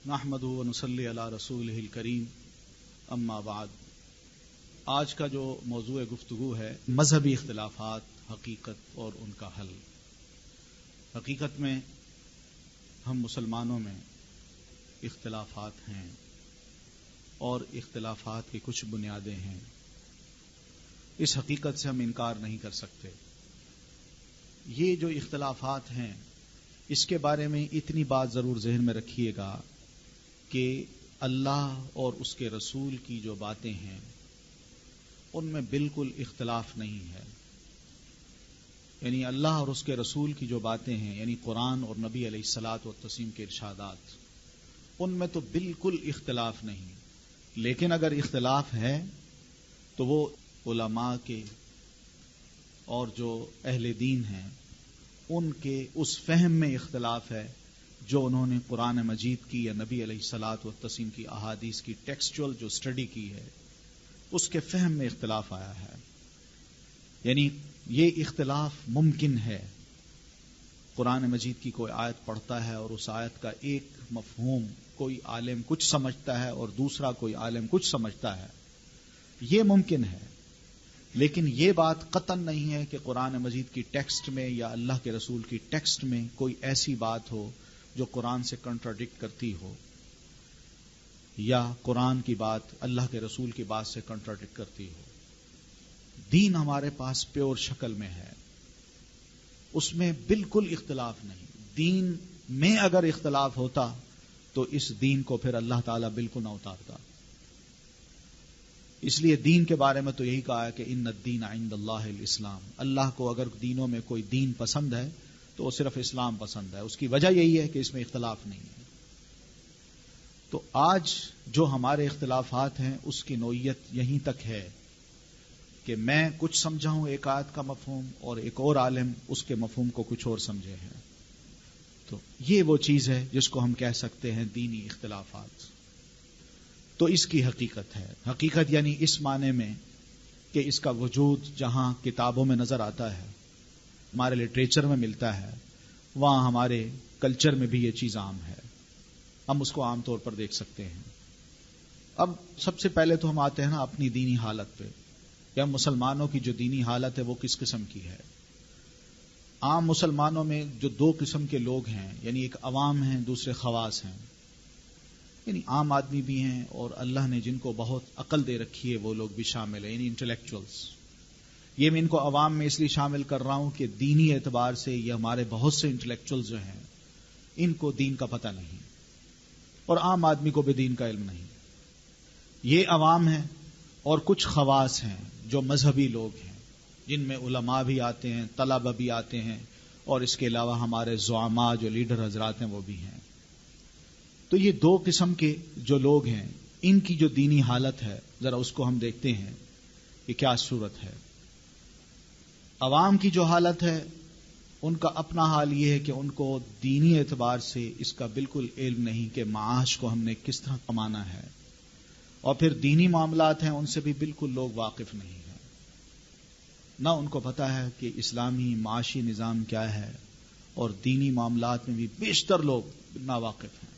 نحمدہ ونصلی علی رسولہ الکریم اما بعد۔ آج کا جو موضوع گفتگو ہے مذہبی اختلافات، حقیقت اور ان کا حل۔ حقیقت میں ہم مسلمانوں میں اختلافات ہیں اور اختلافات کی کچھ بنیادیں ہیں، اس حقیقت سے ہم انکار نہیں کر سکتے۔ یہ جو اختلافات ہیں اس کے بارے میں اتنی بات ضرور ذہن میں رکھیے گا کہ اللہ اور اس کے رسول کی جو باتیں ہیں ان میں بالکل اختلاف نہیں ہے، یعنی اللہ اور اس کے رسول کی جو باتیں ہیں، یعنی قرآن اور نبی علیہ الصلاۃ والتسلیم کے ارشادات، ان میں تو بالکل اختلاف نہیں۔ لیکن اگر اختلاف ہے تو وہ علماء کے اور جو اہل دین ہیں ان کے اس فہم میں اختلاف ہے جو انہوں نے قرآن مجید کی یا نبی علیہ الصلاۃ والتسلیم کی احادیث کی ٹیکسچول جو اسٹڈی کی ہے اس کے فہم میں اختلاف آیا ہے۔ یعنی یہ اختلاف ممکن ہے، قرآن مجید کی کوئی آیت پڑھتا ہے اور اس آیت کا ایک مفہوم کوئی عالم کچھ سمجھتا ہے اور دوسرا کوئی عالم کچھ سمجھتا ہے، یہ ممکن ہے، لیکن یہ بات قطعاً نہیں ہے کہ قرآن مجید کی ٹیکسٹ میں یا اللہ کے رسول کی ٹیکسٹ میں کوئی ایسی بات ہو جو قرآن سے کنٹراڈکٹ کرتی ہو، یا قرآن کی بات اللہ کے رسول کی بات سے کنٹراڈکٹ کرتی ہو۔ دین ہمارے پاس پیور شکل میں ہے، اس میں بالکل اختلاف نہیں۔ دین میں اگر اختلاف ہوتا تو اس دین کو پھر اللہ تعالیٰ بالکل نہ اتارتا۔ اس لیے دین کے بارے میں تو یہی کہا ہے کہ ان الدین عند اللہ الاسلام۔ اللہ کو اگر دینوں میں کوئی دین پسند ہے تو وہ صرف اسلام پسند ہے، اس کی وجہ یہی ہے کہ اس میں اختلاف نہیں ہے۔ تو آج جو ہمارے اختلافات ہیں اس کی نوعیت یہیں تک ہے کہ میں کچھ سمجھا ہوں ایک آیت کا مفہوم اور ایک اور عالم اس کے مفہوم کو کچھ اور سمجھے ہیں۔ تو یہ وہ چیز ہے جس کو ہم کہہ سکتے ہیں دینی اختلافات۔ تو اس کی حقیقت ہے، حقیقت یعنی اس معنی میں کہ اس کا وجود جہاں کتابوں میں نظر آتا ہے، ہمارے لٹریچر میں ملتا ہے، وہاں ہمارے کلچر میں بھی یہ چیز عام ہے، ہم اس کو عام طور پر دیکھ سکتے ہیں۔ اب سب سے پہلے تو ہم آتے ہیں نا اپنی دینی حالت پہ، یا مسلمانوں کی جو دینی حالت ہے وہ کس قسم کی ہے۔ عام مسلمانوں میں جو دو قسم کے لوگ ہیں، یعنی ایک عوام ہیں، دوسرے خواص ہیں، یعنی عام آدمی بھی ہیں اور اللہ نے جن کو بہت عقل دے رکھی ہے وہ لوگ بھی شامل ہیں، یعنی انٹلیکچوئلز۔ یہ میں ان کو عوام میں اس لیے شامل کر رہا ہوں کہ دینی اعتبار سے یہ ہمارے بہت سے انٹلیکچوئلز جو ہیں ان کو دین کا پتہ نہیں، اور عام آدمی کو بھی دین کا علم نہیں۔ یہ عوام ہیں، اور کچھ خواص ہیں جو مذہبی لوگ ہیں، جن میں علماء بھی آتے ہیں، طلبہ بھی آتے ہیں، اور اس کے علاوہ ہمارے زعماء جو لیڈر حضرات ہیں وہ بھی ہیں۔ تو یہ دو قسم کے جو لوگ ہیں ان کی جو دینی حالت ہے ذرا اس کو ہم دیکھتے ہیں کہ کیا صورت ہے۔ عوام کی جو حالت ہے ان کا اپنا حال یہ ہے کہ ان کو دینی اعتبار سے اس کا بالکل علم نہیں کہ معاش کو ہم نے کس طرح کمانا ہے، اور پھر دینی معاملات ہیں ان سے بھی بالکل لوگ واقف نہیں ہیں، نہ ان کو پتہ ہے کہ اسلامی معاشی نظام کیا ہے، اور دینی معاملات میں بھی بیشتر لوگ ناواقف ہیں۔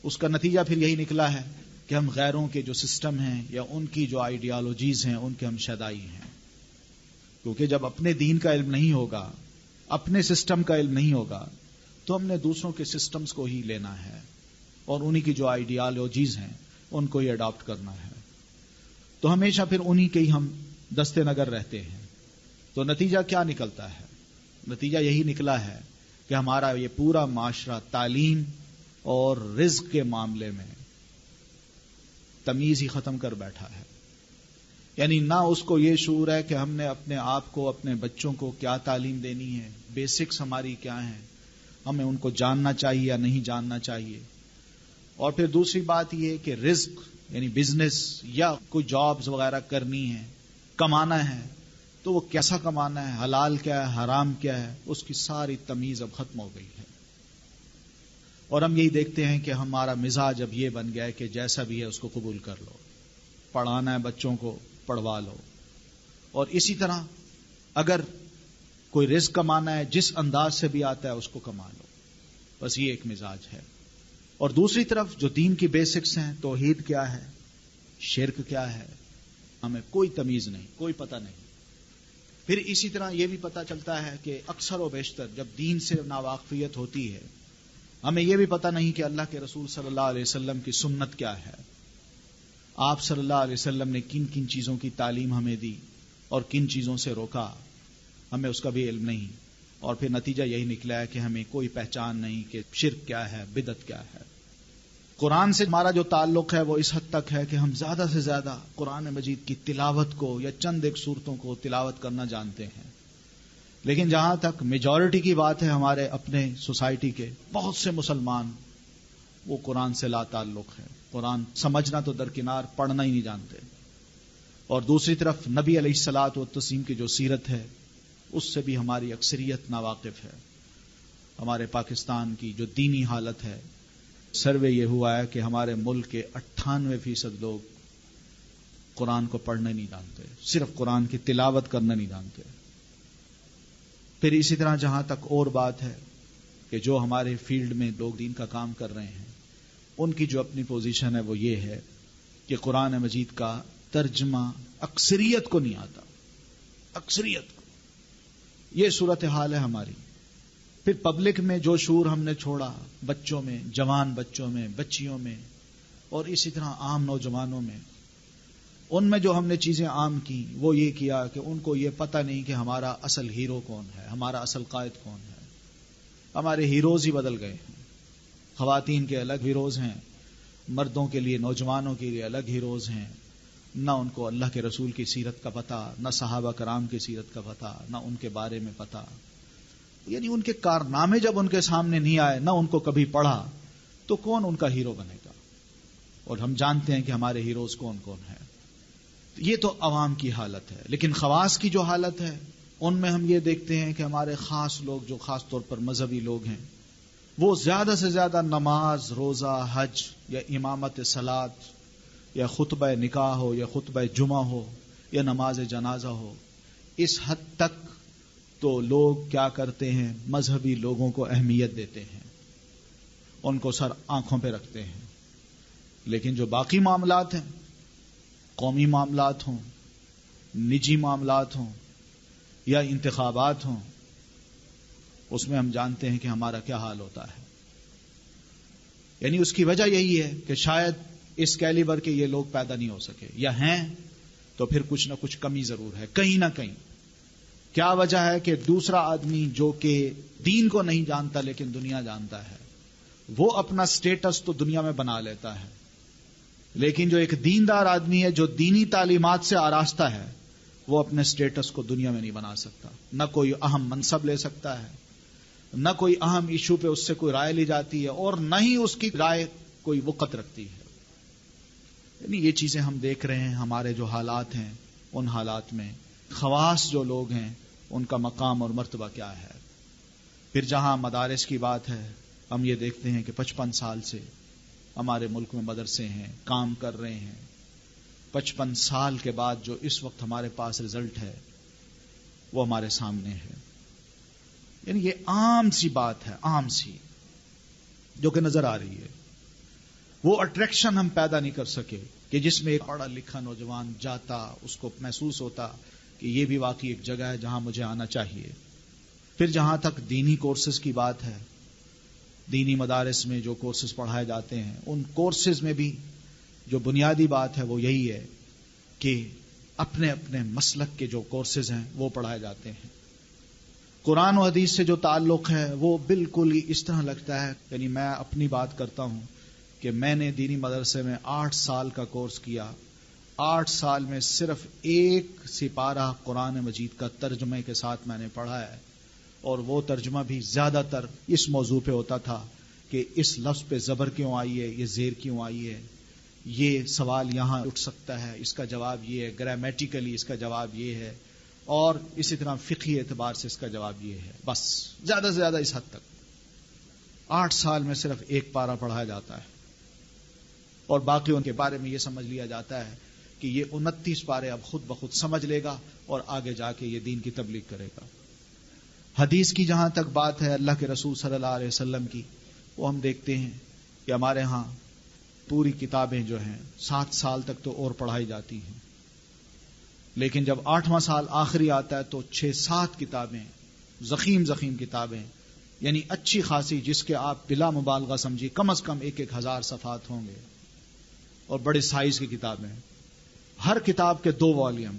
اس کا نتیجہ پھر یہی نکلا ہے کہ ہم غیروں کے جو سسٹم ہیں یا ان کی جو آئیڈیالوجیز ہیں ان کے ہم شیدائی ہیں، کیونکہ جب اپنے دین کا علم نہیں ہوگا، اپنے سسٹم کا علم نہیں ہوگا، تو ہم نے دوسروں کے سسٹمز کو ہی لینا ہے اور انہی کی جو آئیڈیالوجیز ہیں ان کو ہی اڈاپٹ کرنا ہے، تو ہمیشہ پھر انہی کے ہی ہم دستے نگر رہتے ہیں۔ تو نتیجہ کیا نکلتا ہے؟ نتیجہ یہی نکلا ہے کہ ہمارا یہ پورا معاشرہ تعلیم اور رزق کے معاملے میں تمیز ہی ختم کر بیٹھا ہے، یعنی نہ اس کو یہ شعور ہے کہ ہم نے اپنے آپ کو، اپنے بچوں کو کیا تعلیم دینی ہے، بیسکس ہماری کیا ہیں، ہمیں ان کو جاننا چاہیے یا نہیں جاننا چاہیے۔ اور پھر دوسری بات یہ کہ رزق یعنی بزنس یا کوئی جابز وغیرہ کرنی ہے، کمانا ہے، تو وہ کیسا کمانا ہے، حلال کیا ہے، حرام کیا ہے، اس کی ساری تمیز اب ختم ہو گئی ہے۔ اور ہم یہی دیکھتے ہیں کہ ہمارا مزاج اب یہ بن گیا ہے کہ جیسا بھی ہے اس کو قبول کر لو، پڑھانا ہے بچوں کو پڑھوا لو، اور اسی طرح اگر کوئی رزق کمانا ہے جس انداز سے بھی آتا ہے اس کو کما لو، بس یہ ایک مزاج ہے۔ اور دوسری طرف جو دین کی بیسکس ہیں، توحید کیا ہے، شرک کیا ہے، ہمیں کوئی تمیز نہیں، کوئی پتہ نہیں۔ پھر اسی طرح یہ بھی پتہ چلتا ہے کہ اکثر و بیشتر جب دین سے ناواقفیت ہوتی ہے، ہمیں یہ بھی پتہ نہیں کہ اللہ کے رسول صلی اللہ علیہ وسلم کی سنت کیا ہے، آپ صلی اللہ علیہ وسلم نے کن کن چیزوں کی تعلیم ہمیں دی اور کن چیزوں سے روکا، ہمیں اس کا بھی علم نہیں، اور پھر نتیجہ یہی نکلا ہے کہ ہمیں کوئی پہچان نہیں کہ شرک کیا ہے، بدعت کیا ہے۔ قرآن سے ہمارا جو تعلق ہے وہ اس حد تک ہے کہ ہم زیادہ سے زیادہ قرآن مجید کی تلاوت کو یا چند ایک صورتوں کو تلاوت کرنا جانتے ہیں، لیکن جہاں تک میجورٹی کی بات ہے ہمارے اپنے سوسائٹی کے بہت سے مسلمان، وہ قرآن سے لا تعلق ہے، قرآن سمجھنا تو درکنار، پڑھنا ہی نہیں جانتے۔ اور دوسری طرف نبی علیہ الصلوۃ والتسلیم کی جو سیرت ہے اس سے بھی ہماری اکثریت ناواقف ہے۔ ہمارے پاکستان کی جو دینی حالت ہے، سروے یہ ہوا ہے کہ ہمارے ملک کے 98% لوگ قرآن کو پڑھنے نہیں جانتے، صرف قرآن کی تلاوت کرنا نہیں جانتے۔ پھر اسی طرح جہاں تک اور بات ہے کہ جو ہمارے فیلڈ میں لوگ دین کا کام کر رہے ہیں، ان کی جو اپنی پوزیشن ہے وہ یہ ہے کہ قرآن مجید کا ترجمہ اکثریت کو نہیں آتا، اکثریت کو، یہ صورتحال ہے ہماری۔ پھر پبلک میں جو شعور ہم نے چھوڑا، بچوں میں، جوان بچوں میں، بچیوں میں، اور اسی طرح عام نوجوانوں میں، ان میں جو ہم نے چیزیں عام کی وہ یہ کیا کہ ان کو یہ پتہ نہیں کہ ہمارا اصل ہیرو کون ہے، ہمارا اصل قائد کون ہے۔ ہمارے ہیروز ہی بدل گئے ہیں، خواتین کے الگ ہیروز ہیں، مردوں کے لیے، نوجوانوں کے لیے الگ ہیروز ہیں، نہ ان کو اللہ کے رسول کی سیرت کا پتہ، نہ صحابہ کرام کی سیرت کا پتہ، نہ ان کے بارے میں پتہ، یعنی ان کے کارنامے جب ان کے سامنے نہیں آئے، نہ ان کو کبھی پڑھا، تو کون ان کا ہیرو بنے گا؟ اور ہم جانتے ہیں کہ ہمارے ہیروز کون کون ہیں۔ یہ تو عوام کی حالت ہے، لیکن خواص کی جو حالت ہے ان میں ہم یہ دیکھتے ہیں کہ ہمارے خاص لوگ جو خاص طور پر مذہبی لوگ ہیں، وہ زیادہ سے زیادہ نماز، روزہ، حج یا امامت صلاۃ یا خطبہ نکاح ہو یا خطبہ جمعہ ہو یا نماز جنازہ ہو، اس حد تک تو لوگ کیا کرتے ہیں، مذہبی لوگوں کو اہمیت دیتے ہیں، ان کو سر آنکھوں پہ رکھتے ہیں، لیکن جو باقی معاملات ہیں، قومی معاملات ہوں، نجی معاملات ہوں یا انتخابات ہوں، اس میں ہم جانتے ہیں کہ ہمارا کیا حال ہوتا ہے۔ یعنی اس کی وجہ یہی ہے کہ شاید اس کیلیبر کے یہ لوگ پیدا نہیں ہو سکے، یا ہیں تو پھر کچھ نہ کچھ کمی ضرور ہے کہیں نہ کہیں۔ کیا وجہ ہے کہ دوسرا آدمی جو کہ دین کو نہیں جانتا لیکن دنیا جانتا ہے، وہ اپنا سٹیٹس تو دنیا میں بنا لیتا ہے، لیکن جو ایک دیندار آدمی ہے جو دینی تعلیمات سے آراستہ ہے، وہ اپنے سٹیٹس کو دنیا میں نہیں بنا سکتا، نہ کوئی اہم منصب لے سکتا ہے، نہ کوئی اہم ایشو پہ اس سے کوئی رائے لی جاتی ہے، اور نہ ہی اس کی رائے کوئی وقت رکھتی ہے۔ یعنی یہ چیزیں ہم دیکھ رہے ہیں، ہمارے جو حالات ہیں ان حالات میں خواص جو لوگ ہیں ان کا مقام اور مرتبہ کیا ہے۔ پھر جہاں مدارس کی بات ہے، ہم یہ دیکھتے ہیں کہ 55 سال سے ہمارے ملک میں مدرسے ہیں، کام کر رہے ہیں۔ 55 سال کے بعد جو اس وقت ہمارے پاس رزلٹ ہے وہ ہمارے سامنے ہے۔ یعنی یہ عام سی بات ہے، عام سی، جو کہ نظر آ رہی ہے۔ وہ اٹریکشن ہم پیدا نہیں کر سکے کہ جس میں ایک پڑھا لکھا نوجوان جاتا، اس کو محسوس ہوتا کہ یہ بھی واقعی ایک جگہ ہے جہاں مجھے آنا چاہیے۔ پھر جہاں تک دینی کورسز کی بات ہے، دینی مدارس میں جو کورسز پڑھائے جاتے ہیں، ان کورسز میں بھی جو بنیادی بات ہے وہ یہی ہے کہ اپنے اپنے مسلک کے جو کورسز ہیں وہ پڑھائے جاتے ہیں۔ قرآن و حدیث سے جو تعلق ہے وہ بالکل ہی اس طرح لگتا ہے، یعنی میں اپنی بات کرتا ہوں کہ میں نے دینی مدرسے میں 8 سال کا کورس کیا، 8 سال میں صرف ایک سپارہ قرآن مجید کا ترجمے کے ساتھ میں نے پڑھا ہے، اور وہ ترجمہ بھی زیادہ تر اس موضوع پہ ہوتا تھا کہ اس لفظ پہ زبر کیوں آئی ہے، یہ زیر کیوں آئی ہے، یہ سوال یہاں اٹھ سکتا ہے، اس کا جواب یہ ہے، گرامیٹیکلی اس کا جواب یہ ہے، اور اسی طرح فقہی اعتبار سے اس کا جواب یہ ہے۔ بس زیادہ سے زیادہ اس حد تک 8 سال میں صرف ایک پارہ پڑھایا جاتا ہے، اور باقی ان کے بارے میں یہ سمجھ لیا جاتا ہے کہ یہ 29 پارے اب خود بخود سمجھ لے گا اور آگے جا کے یہ دین کی تبلیغ کرے گا۔ حدیث کی جہاں تک بات ہے، اللہ کے رسول صلی اللہ علیہ وسلم کی، وہ ہم دیکھتے ہیں کہ ہمارے ہاں پوری کتابیں جو ہیں 7 سال تک تو اور پڑھائی جاتی ہیں، لیکن جب 8واں سال آخری آتا ہے تو 6-7 کتابیں، ضخیم کتابیں، یعنی اچھی خاصی، جس کے آپ بلا مبالغہ سمجھیے کم از کم 1,000 صفحات ہوں گے، اور بڑے سائز کی کتابیں، ہر کتاب کے 2 والیوم،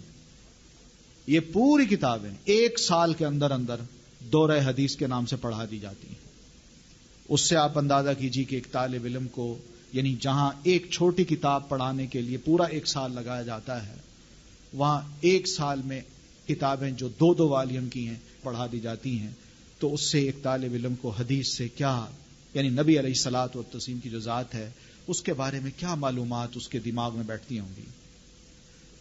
یہ پوری کتابیں 1 سال کے اندر دورہ حدیث کے نام سے پڑھا دی جاتی ہیں۔ اس سے آپ اندازہ کیجیے کہ ایک طالب علم کو، یعنی جہاں ایک چھوٹی کتاب پڑھانے کے لیے پورا 1 سال لگایا جاتا ہے، وہاں 1 سال میں کتابیں جو 2 والیوم کی ہیں پڑھا دی جاتی ہیں، تو اس سے ایک طالب علم کو حدیث سے کیا، یعنی نبی علیہ الصلاۃ والتسلیم کی جو ذات ہے اس کے بارے میں کیا معلومات اس کے دماغ میں بیٹھتی ہوں گی۔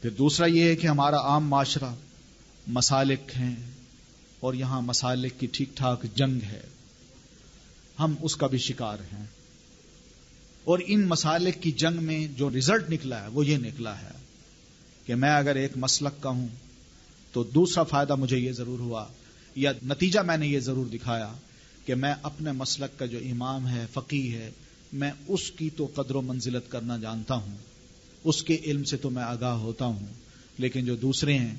پھر دوسرا یہ ہے کہ ہمارا عام معاشرہ مسالک ہیں، اور یہاں مسالک کی ٹھیک ٹھاک جنگ ہے، ہم اس کا بھی شکار ہیں، اور ان مسالک کی جنگ میں جو رزلٹ نکلا ہے وہ یہ نکلا ہے کہ میں اگر ایک مسلک کا ہوں تو دوسرا فائدہ مجھے یہ ضرور ہوا، یا نتیجہ میں نے یہ ضرور دکھایا کہ میں اپنے مسلک کا جو امام ہے، فقیہ ہے، میں اس کی تو قدر و منزلت کرنا جانتا ہوں، اس کے علم سے تو میں آگاہ ہوتا ہوں، لیکن جو دوسرے ہیں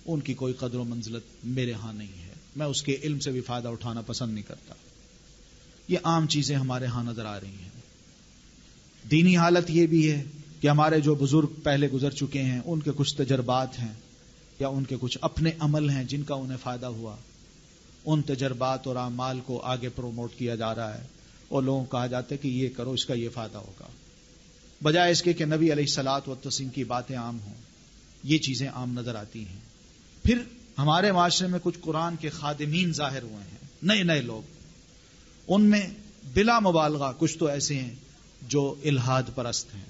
ان کی کوئی قدر و منزلت میرے ہاں نہیں ہے، میں اس کے علم سے بھی فائدہ اٹھانا پسند نہیں کرتا۔ یہ عام چیزیں ہمارے ہاں نظر آ رہی ہیں۔ دینی حالت یہ بھی ہے کہ ہمارے جو بزرگ پہلے گزر چکے ہیں ان کے کچھ تجربات ہیں، یا ان کے کچھ اپنے عمل ہیں جن کا انہیں فائدہ ہوا، ان تجربات اور اعمال کو آگے پروموٹ کیا جا رہا ہے، اور لوگوں کو کہا جاتا ہے کہ یہ کرو، اس کا یہ فائدہ ہوگا، بجائے اس کے کہ نبی علیہ الصلاۃ والتسلیم کی باتیں عام ہوں۔ یہ چیزیں عام نظر آتی ہیں۔ پھر ہمارے معاشرے میں کچھ قرآن کے خادمین ظاہر ہوئے ہیں، نئے لوگ، ان میں بلا مبالغہ کچھ تو ایسے ہیں جو الہاد پرست ہیں،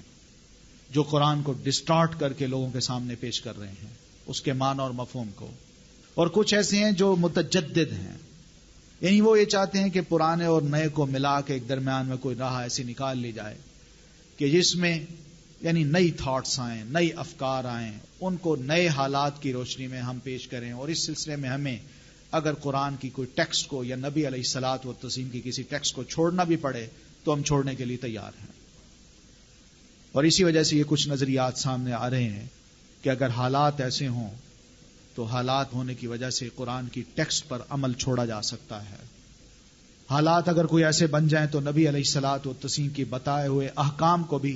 جو قرآن کو ڈسٹارٹ کر کے لوگوں کے سامنے پیش کر رہے ہیں، اس کے معنی اور مفہوم کو، اور کچھ ایسے ہیں جو متجدد ہیں، یعنی وہ یہ چاہتے ہیں کہ پرانے اور نئے کو ملا کے ایک درمیان میں کوئی راہ ایسی نکال لی جائے کہ جس میں یعنی نئی تھاٹس آئیں، نئی افکار آئیں، ان کو نئے حالات کی روشنی میں ہم پیش کریں، اور اس سلسلے میں ہمیں اگر قرآن کی کوئی ٹیکسٹ کو یا نبی علیہ الصلاۃ والتسلیم کی کسی ٹیکسٹ کو چھوڑنا بھی پڑے تو ہم چھوڑنے کے لیے تیار ہیں۔ اور اسی وجہ سے یہ کچھ نظریات سامنے آ رہے ہیں کہ اگر حالات ایسے ہوں تو حالات ہونے کی وجہ سے قرآن کی ٹیکسٹ پر عمل چھوڑا جا سکتا ہے، حالات اگر کوئی ایسے بن جائیں تو نبی علیہ الصلاۃ والتسلیم کی بتائے ہوئے احکام کو بھی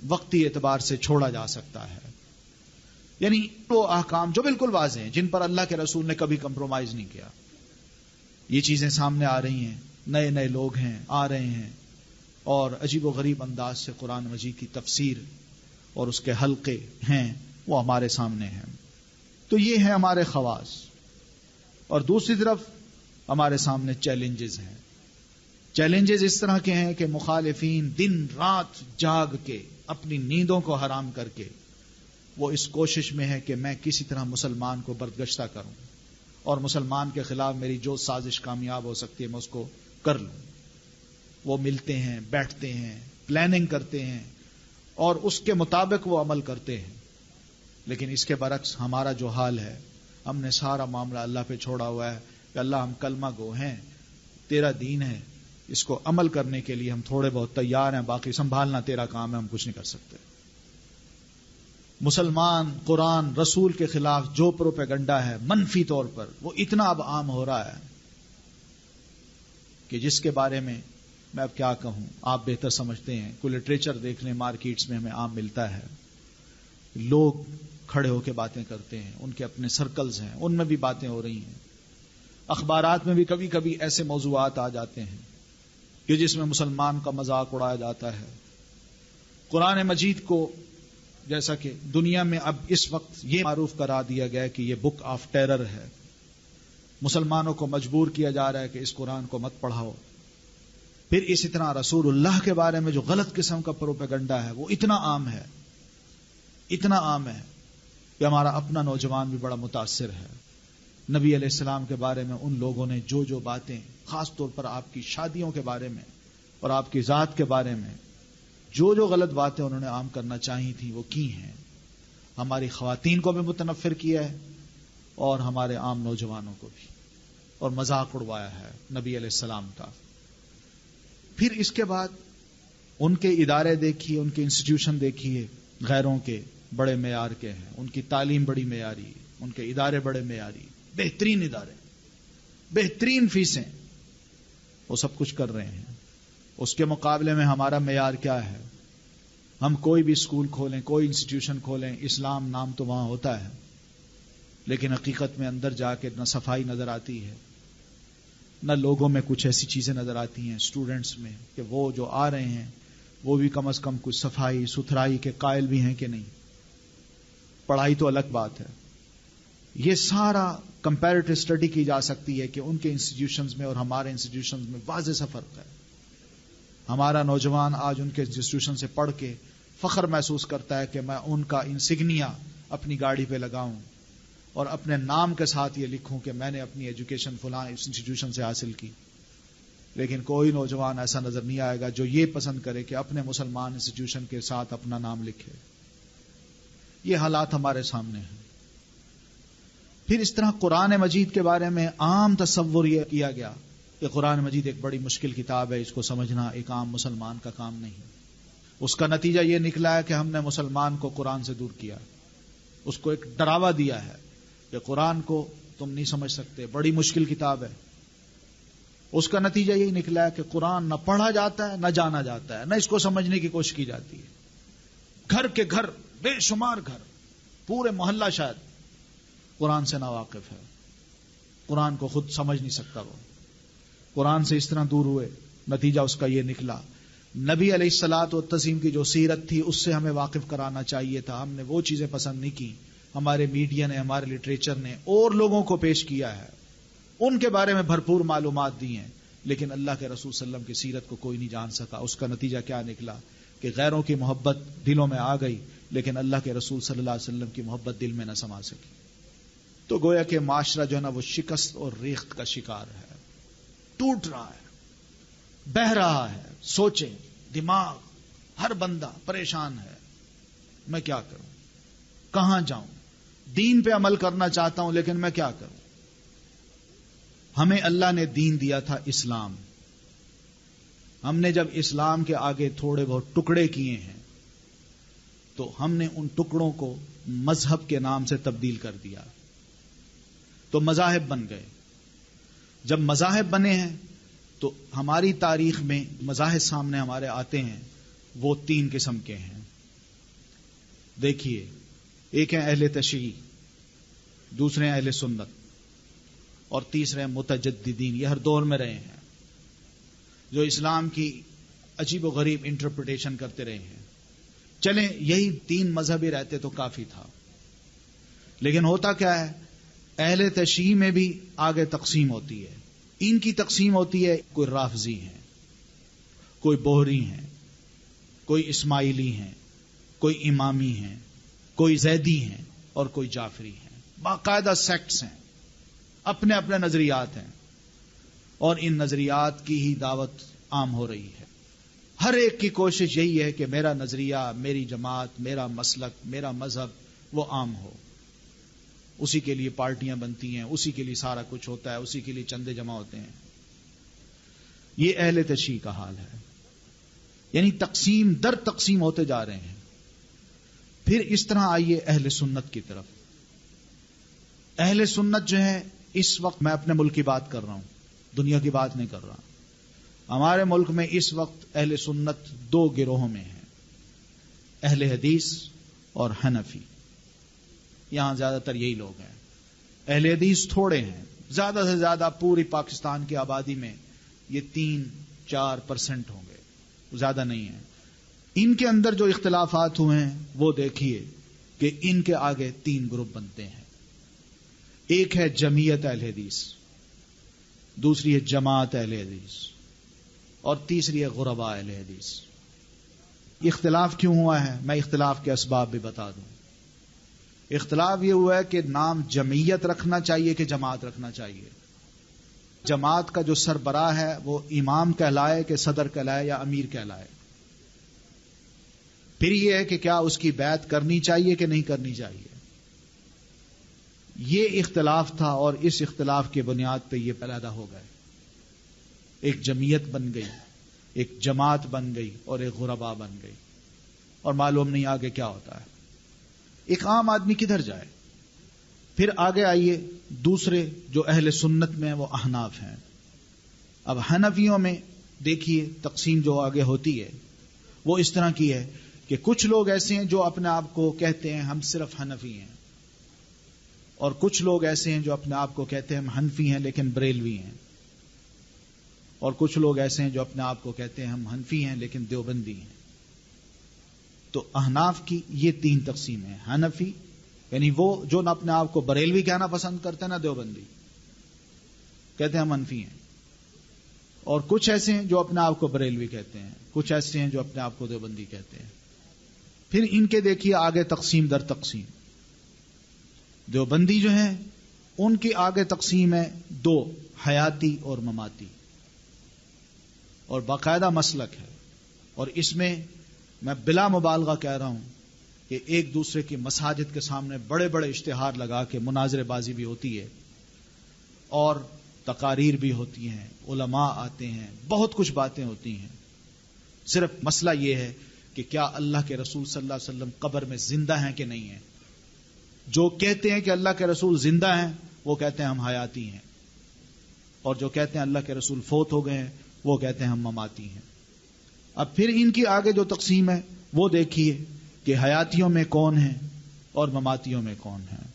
وقتی اعتبار سے چھوڑا جا سکتا ہے، یعنی وہ احکام جو بالکل واضح ہیں، جن پر اللہ کے رسول نے کبھی کمپرومائز نہیں کیا، یہ چیزیں سامنے آ رہی ہیں، نئے لوگ ہیں، آ رہے ہیں، اور عجیب و غریب انداز سے قرآن مجید کی تفسیر اور اس کے حلقے ہیں وہ ہمارے سامنے ہیں۔ تو یہ ہیں ہمارے خواص، اور دوسری طرف ہمارے سامنے چیلنجز ہیں۔ چیلنجز اس طرح کے ہیں کہ مخالفین دن رات جاگ کے اپنی نیندوں کو حرام کر کے وہ اس کوشش میں ہے کہ میں کسی طرح مسلمان کو بردگشتہ کروں، اور مسلمان کے خلاف میری جو سازش کامیاب ہو سکتی ہے میں اس کو کر لوں۔ وہ ملتے ہیں، بیٹھتے ہیں، پلاننگ کرتے ہیں، اور اس کے مطابق وہ عمل کرتے ہیں، لیکن اس کے برعکس ہمارا جو حال ہے، ہم نے سارا معاملہ اللہ پہ چھوڑا ہوا ہے کہ اللہ ہم کلمہ گو ہیں، تیرا دین ہے، اس کو عمل کرنے کے لیے ہم تھوڑے بہت تیار ہیں، باقی سنبھالنا تیرا کام ہے، ہم کچھ نہیں کر سکتے۔ مسلمان قرآن رسول کے خلاف جو پروپیگنڈا ہے منفی طور پر، وہ اتنا اب عام ہو رہا ہے کہ جس کے بارے میں میں اب کیا کہوں، آپ بہتر سمجھتے ہیں۔ کوئی لٹریچر دیکھ لیں، مارکیٹس میں ہمیں عام ملتا ہے، لوگ کھڑے ہو کے باتیں کرتے ہیں، ان کے اپنے سرکلز ہیں، ان میں بھی باتیں ہو رہی ہیں، اخبارات میں بھی کبھی کبھی ایسے موضوعات آ جاتے ہیں کہ جس میں مسلمان کا مذاق اڑایا جاتا ہے۔ قرآن مجید کو جیسا کہ دنیا میں اب اس وقت یہ معروف کرا دیا گیا کہ یہ بک آف ٹیرر ہے، مسلمانوں کو مجبور کیا جا رہا ہے کہ اس قرآن کو مت پڑھاؤ۔ پھر اسی طرح رسول اللہ کے بارے میں جو غلط قسم کا پروپیگنڈا ہے وہ اتنا عام ہے کہ ہمارا اپنا نوجوان بھی بڑا متاثر ہے۔ نبی علیہ السلام کے بارے میں ان لوگوں نے جو باتیں، خاص طور پر آپ کی شادیوں کے بارے میں اور آپ کی ذات کے بارے میں جو غلط باتیں انہوں نے عام کرنا چاہی تھیں وہ کی ہیں۔ ہماری خواتین کو بھی متنفر کیا ہے اور ہمارے عام نوجوانوں کو بھی، اور مذاق اڑوایا ہے نبی علیہ السلام کا۔ پھر اس کے بعد ان کے ادارے دیکھیے، ان کے انسٹیٹیوشن دیکھیے، غیروں کے بڑے معیار کے ہیں، ان کی تعلیم بڑی معیاری، ان کے ادارے بڑے معیاری، بہترین ادارے، بہترین فیسیں، وہ سب کچھ کر رہے ہیں. اس کے مقابلے میں ہمارا معیار کیا ہے؟ ہم کوئی بھی اسکول کھولیں، کوئی انسٹیٹیوشن کھولیں، اسلام نام تو وہاں ہوتا ہے، لیکن حقیقت میں اندر جا کے نہ صفائی نظر آتی ہے، نہ لوگوں میں کچھ ایسی چیزیں نظر آتی ہیں اسٹوڈنٹس میں کہ وہ جو آ رہے ہیں وہ بھی کم از کم کچھ صفائی ستھرائی کے قائل بھی ہیں کہ نہیں. پڑھائی تو الگ بات ہے. یہ سارا کمپیریٹو اسٹڈی کی جا سکتی ہے کہ ان کے انسٹیٹیوشنز میں اور ہمارے انسٹیٹیوشنز میں واضح سا فرق ہے. ہمارا نوجوان آج ان کے انسٹیٹیوشن سے پڑھ کے فخر محسوس کرتا ہے کہ میں ان کا انسگنیا اپنی گاڑی پہ لگاؤں اور اپنے نام کے ساتھ یہ لکھوں کہ میں نے اپنی ایجوکیشن فلاں انسٹیٹیوشن سے حاصل کی. لیکن کوئی نوجوان ایسا نظر نہیں آئے گا جو یہ پسند کرے کہ اپنے مسلمان انسٹیٹیوشن کے ساتھ اپنا نام لکھے. یہ حالات ہمارے سامنے ہیں. پھر اس طرح قرآن مجید کے بارے میں عام تصور یہ کیا گیا کہ قرآن مجید ایک بڑی مشکل کتاب ہے، اس کو سمجھنا ایک عام مسلمان کا کام نہیں. اس کا نتیجہ یہ نکلا ہے کہ ہم نے مسلمان کو قرآن سے دور کیا، اس کو ایک ڈراوا دیا ہے کہ قرآن کو تم نہیں سمجھ سکتے، بڑی مشکل کتاب ہے. اس کا نتیجہ یہی نکلا ہے کہ قرآن نہ پڑھا جاتا ہے، نہ جانا جاتا ہے، نہ اس کو سمجھنے کی کوشش کی جاتی ہے. گھر کے گھر، بے شمار گھر، پورے محلہ شاید قرآن سے ناواقف ہے، قرآن کو خود سمجھ نہیں سکتا. وہ قرآن سے اس طرح دور ہوئے، نتیجہ اس کا یہ نکلا. نبی علیہ الصلوۃ والتسلیم کی جو سیرت تھی اس سے ہمیں واقف کرانا چاہیے تھا، ہم نے وہ چیزیں پسند نہیں کی. ہمارے میڈیا نے، ہمارے لٹریچر نے اور لوگوں کو پیش کیا ہے، ان کے بارے میں بھرپور معلومات دی ہیں، لیکن اللہ کے رسول صلی اللہ علیہ وسلم کی سیرت کو کوئی نہیں جان سکا. اس کا نتیجہ کیا نکلا کہ غیروں کی محبت دلوں میں آ گئی، لیکن اللہ کے رسول صلی اللہ علیہ وسلم کی محبت دل میں نہ سما سکی. تو گویا کہ معاشرہ جو ہے نا وہ شکست اور ریخت کا شکار ہے، ٹوٹ رہا ہے، بہہ رہا ہے. سوچیں، دماغ، ہر بندہ پریشان ہے. میں کیا کروں، کہاں جاؤں؟ دین پہ عمل کرنا چاہتا ہوں لیکن میں کیا کروں؟ ہمیں اللہ نے دین دیا تھا اسلام. ہم نے جب اسلام کے آگے تھوڑے بہت ٹکڑے کیے ہیں تو ہم نے ان ٹکڑوں کو مذہب کے نام سے تبدیل کر دیا، تو مذاہب بن گئے. جب مذاہب بنے ہیں تو ہماری تاریخ میں مذاہب سامنے ہمارے آتے ہیں، وہ 3 قسم کے ہیں. دیکھیے، ایک ہیں اہل تشیع، دوسرے ہیں اہل سنت، اور تیسرے ہیں متجددین. یہ ہر دور میں رہے ہیں، جو اسلام کی عجیب و غریب انٹرپریٹیشن کرتے رہے ہیں. چلیں یہی 3 مذہبی رہتے تو کافی تھا. لیکن ہوتا کیا ہے، اہل تشیع میں بھی آگے تقسیم ہوتی ہے. ان کی تقسیم ہوتی ہے، کوئی رافضی ہیں، کوئی بوہری ہیں، کوئی اسماعیلی ہیں، کوئی امامی ہیں، کوئی زیدی ہیں اور کوئی جعفری ہیں. باقاعدہ سیکٹس ہیں، اپنے اپنے نظریات ہیں، اور ان نظریات کی ہی دعوت عام ہو رہی ہے. ہر ایک کی کوشش یہی ہے کہ میرا نظریہ، میری جماعت، میرا مسلک، میرا مذہب وہ عام ہو. اسی کے لیے پارٹیاں بنتی ہیں، اسی کے لیے سارا کچھ ہوتا ہے، اسی کے لیے چندے جمع ہوتے ہیں. یہ اہل تشیع کا حال ہے. یعنی تقسیم در تقسیم ہوتے جا رہے ہیں. پھر اس طرح آئیے اہل سنت کی طرف. اہل سنت جو ہے، اس وقت میں اپنے ملک کی بات کر رہا ہوں، دنیا کی بات نہیں کر رہا. ہمارے ملک میں اس وقت اہل سنت 2 گروہوں میں ہیں، اہل حدیث اور حنفی. یہاں زیادہ تر یہی لوگ ہیں. اہل حدیث تھوڑے ہیں، زیادہ سے زیادہ پوری پاکستان کی آبادی میں یہ 3-4% ہوں گے، زیادہ نہیں ہیں. ان کے اندر جو اختلافات ہوئے ہیں وہ دیکھیے کہ ان کے آگے 3 گروپ بنتے ہیں. ایک ہے جمعیت اہل حدیث، دوسری ہے جماعت اہل حدیث، اور تیسری ہے غرباء اہل حدیث. اختلاف کیوں ہوا ہے؟ میں اختلاف کے اسباب بھی بتا دوں. اختلاف یہ ہوا ہے کہ نام جمعیت رکھنا چاہیے کہ جماعت رکھنا چاہیے. جماعت کا جو سربراہ ہے وہ امام کہلائے کہ صدر کہلائے یا امیر کہلائے. پھر یہ ہے کہ کیا اس کی بیعت کرنی چاہیے کہ نہیں کرنی چاہیے. یہ اختلاف تھا، اور اس اختلاف کی بنیاد پہ یہ پیدا ہو گئے. ایک جمعیت بن گئی ایک جماعت بن گئی اور ایک غربا بن گئی، اور معلوم نہیں آگے کیا ہوتا ہے۔ ایک عام آدمی کدھر جائے؟ پھر آگے آئیے، دوسرے جو اہل سنت میں ہیں وہ احناف ہیں۔ اب حنفیوں میں دیکھیے تقسیم جو آگے ہوتی ہے وہ اس طرح کی ہے کہ کچھ لوگ ایسے ہیں جو اپنے آپ کو کہتے ہیں ہم صرف حنفی ہیں، اور کچھ لوگ ایسے ہیں جو اپنے آپ کو کہتے ہیں ہم حنفی ہیں لیکن بریلوی ہیں، اور کچھ لوگ ایسے ہیں جو اپنے آپ کو کہتے ہیں ہم حنفی ہیں لیکن دیوبندی ہیں۔ تو احناف کی یہ تین تقسیم ہیں۔ حنفی یعنی وہ جو نہ اپنے آپ کو بریلوی کہنا پسند کرتے ہیں نہ دیوبندی، کہتے ہیں ہم حنفی ہیں، اور کچھ ایسے ہیں جو اپنے آپ کو بریلوی کہتے ہیں، کچھ ایسے ہیں جو اپنے آپ کو دیوبندی کہتے ہیں۔ پھر ان کے دیکھیے آگے تقسیم در تقسیم۔ دیوبندی جو ہیں ان کی آگے تقسیم ہے دو، حیاتی اور مماتی، اور باقاعدہ مسلک ہے، اور اس میں میں بلا مبالغہ کہہ رہا ہوں کہ ایک دوسرے کی مساجد کے سامنے بڑے بڑے اشتہار لگا کے مناظرے بازی بھی ہوتی ہے، اور تقاریر بھی ہوتی ہیں، علماء آتے ہیں، بہت کچھ باتیں ہوتی ہیں۔ صرف مسئلہ یہ ہے کہ کیا اللہ کے رسول صلی اللہ علیہ وسلم قبر میں زندہ ہیں کہ نہیں ہیں؟ جو کہتے ہیں کہ اللہ کے رسول زندہ ہیں وہ کہتے ہیں ہم حیاتی ہیں، اور جو کہتے ہیں اللہ کے رسول فوت ہو گئے ہیں وہ کہتے ہیں ہم مماتی ہیں۔ اب پھر ان کی آگے جو تقسیم ہے وہ دیکھیے کہ حیاتیوں میں کون ہیں اور مماتیوں میں کون ہیں۔